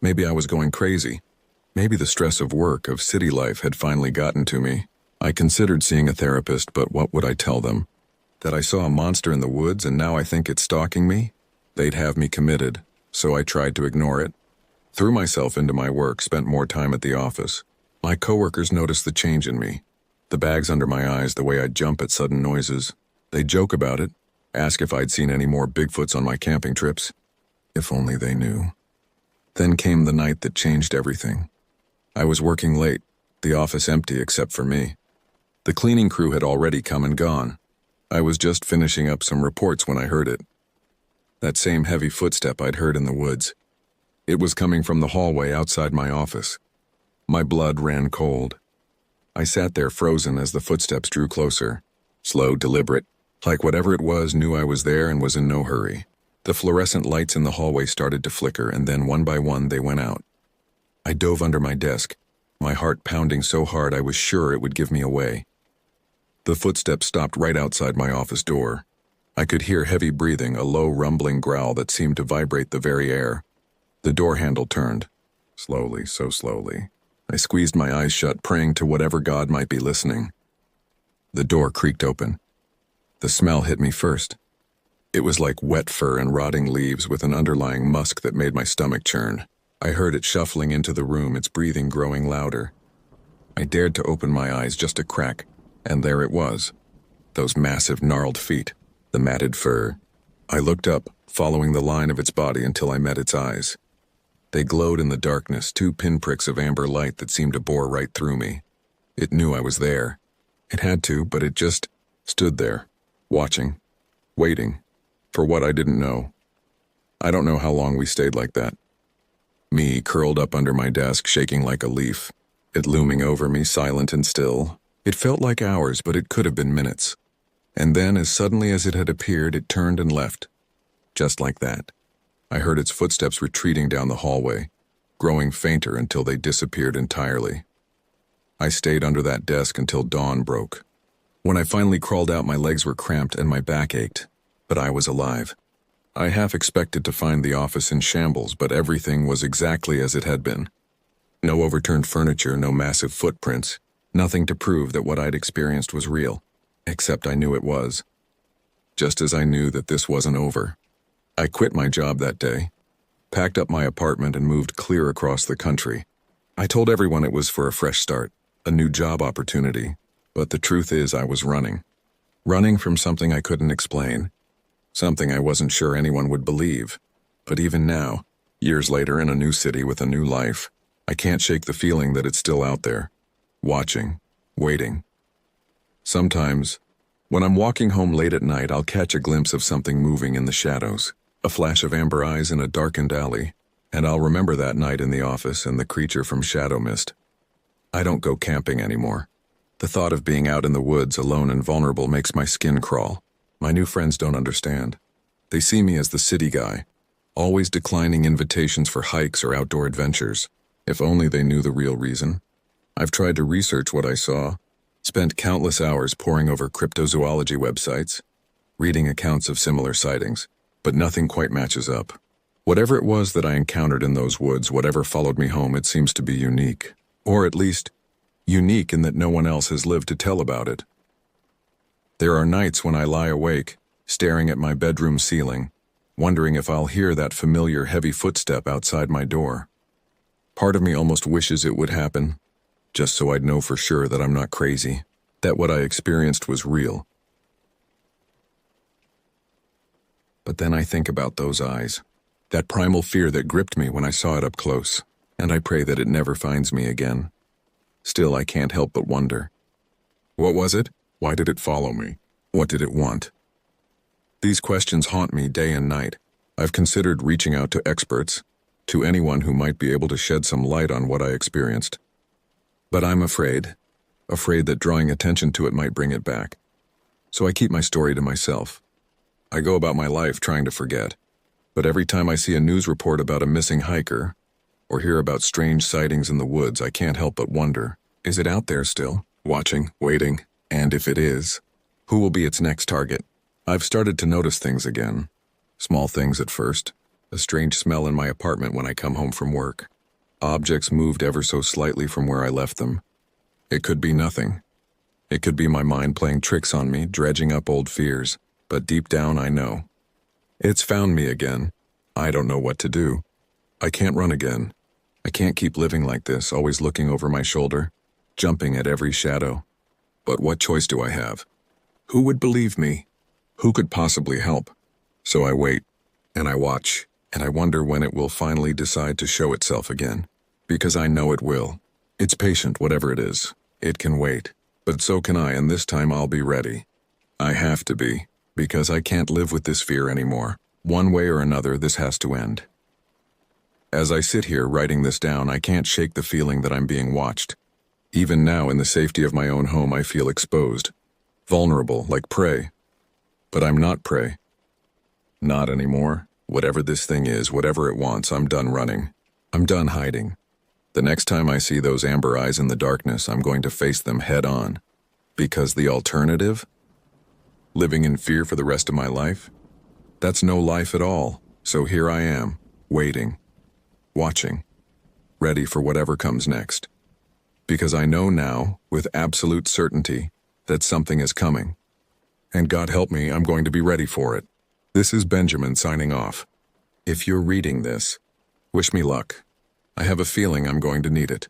Maybe I was going crazy. Maybe the stress of work, of city life, had finally gotten to me. I considered seeing a therapist, but what would I tell them? That I saw a monster in the woods and now I think it's stalking me? They'd have me committed, so I tried to ignore it. Threw myself into my work, spent more time at the office. My coworkers noticed the change in me. The bags under my eyes, the way I'd jump at sudden noises. They'd joke about it, ask if I'd seen any more Bigfoots on my camping trips. If only they knew. Then came the night that changed everything. I was working late, the office empty except for me. The cleaning crew had already come and gone. I was just finishing up some reports when I heard it. That same heavy footstep I'd heard in the woods. It was coming from the hallway outside my office. My blood ran cold. I sat there frozen as the footsteps drew closer. Slow, deliberate, like whatever it was knew I was there and was in no hurry. The fluorescent lights in the hallway started to flicker, and then one by one they went out. I dove under my desk, my heart pounding so hard I was sure it would give me away. The footsteps stopped right outside my office door. I could hear heavy breathing, a low rumbling growl that seemed to vibrate the very air. The door handle turned. Slowly, so slowly. I squeezed my eyes shut, praying to whatever God might be listening. The door creaked open. The smell hit me first. It was like wet fur and rotting leaves with an underlying musk that made my stomach churn. I heard it shuffling into the room, its breathing growing louder. I dared to open my eyes just a crack, and there it was. Those massive gnarled feet, the matted fur. I looked up, following the line of its body until I met its eyes. They glowed in the darkness, two pinpricks of amber light that seemed to bore right through me. It knew I was there. It had to, but it just stood there, watching, waiting, for what I didn't know. I don't know how long we stayed like that. Me, curled up under my desk, shaking like a leaf. It looming over me, silent and still. It felt like hours, but it could have been minutes. And then, as suddenly as it had appeared, it turned and left. Just like that. I heard its footsteps retreating down the hallway, growing fainter until they disappeared entirely. I stayed under that desk until dawn broke. When I finally crawled out, my legs were cramped and my back ached, but I was alive. I half expected to find the office in shambles, but everything was exactly as it had been. No overturned furniture, no massive footprints, nothing to prove that what I'd experienced was real, except I knew it was. Just as I knew that this wasn't over. I quit my job that day, packed up my apartment and moved clear across the country. I told everyone it was for a fresh start, a new job opportunity, but the truth is I was running. Running from something I couldn't explain, something I wasn't sure anyone would believe. But even now, years later in a new city with a new life, I can't shake the feeling that it's still out there, watching, waiting. Sometimes, when I'm walking home late at night, I'll catch a glimpse of something moving in the shadows. A flash of amber eyes in a darkened alley, and I'll remember that night in the office and the creature from Shadow Mist. I don't go camping anymore. The thought of being out in the woods alone and vulnerable makes my skin crawl. My new friends don't understand. They see me as the city guy, always declining invitations for hikes or outdoor adventures. If only they knew the real reason. I've tried to research what I saw, spent countless hours poring over cryptozoology websites, reading accounts of similar sightings. But nothing quite matches up. Whatever it was that I encountered in those woods, whatever followed me home, it seems to be unique. Or at least, unique in that no one else has lived to tell about it. There are nights when I lie awake, staring at my bedroom ceiling, wondering if I'll hear that familiar heavy footstep outside my door. Part of me almost wishes it would happen, just so I'd know for sure that I'm not crazy, that what I experienced was real. But then I think about those eyes, that primal fear that gripped me when I saw it up close, and I pray that it never finds me again. Still, I can't help but wonder. What was it? Why did it follow me? What did it want? These questions haunt me day and night. I've considered reaching out to experts, to anyone who might be able to shed some light on what I experienced. But I'm afraid that drawing attention to it might bring it back. So I keep my story to myself. I go about my life trying to forget, but every time I see a news report about a missing hiker, or hear about strange sightings in the woods, I can't help but wonder, is it out there still, watching, waiting, and if it is, who will be its next target? I've started to notice things again. Small things at first, a strange smell in my apartment when I come home from work. Objects moved ever so slightly from where I left them. It could be nothing. It could be my mind playing tricks on me, dredging up old fears. But deep down I know. It's found me again. I don't know what to do. I can't run again. I can't keep living like this, always looking over my shoulder, jumping at every shadow. But what choice do I have? Who would believe me? Who could possibly help? So I wait, and I watch, and I wonder when it will finally decide to show itself again. Because I know it will. It's patient, whatever it is. It can wait. But so can I, and this time I'll be ready. I have to be, because I can't live with this fear anymore. One way or another, this has to end. As I sit here writing this down, I can't shake the feeling that I'm being watched. Even now, in the safety of my own home, I feel exposed. Vulnerable, like prey. But I'm not prey. Not anymore. Whatever this thing is, whatever it wants, I'm done running. I'm done hiding. The next time I see those amber eyes in the darkness, I'm going to face them head on. Because the alternative? Living in fear for the rest of my life? That's no life at all. So here I am, waiting, watching, ready for whatever comes next. Because I know now, with absolute certainty, that something is coming. And God help me, I'm going to be ready for it. This is Benjamin signing off. If you're reading this, wish me luck. I have a feeling I'm going to need it.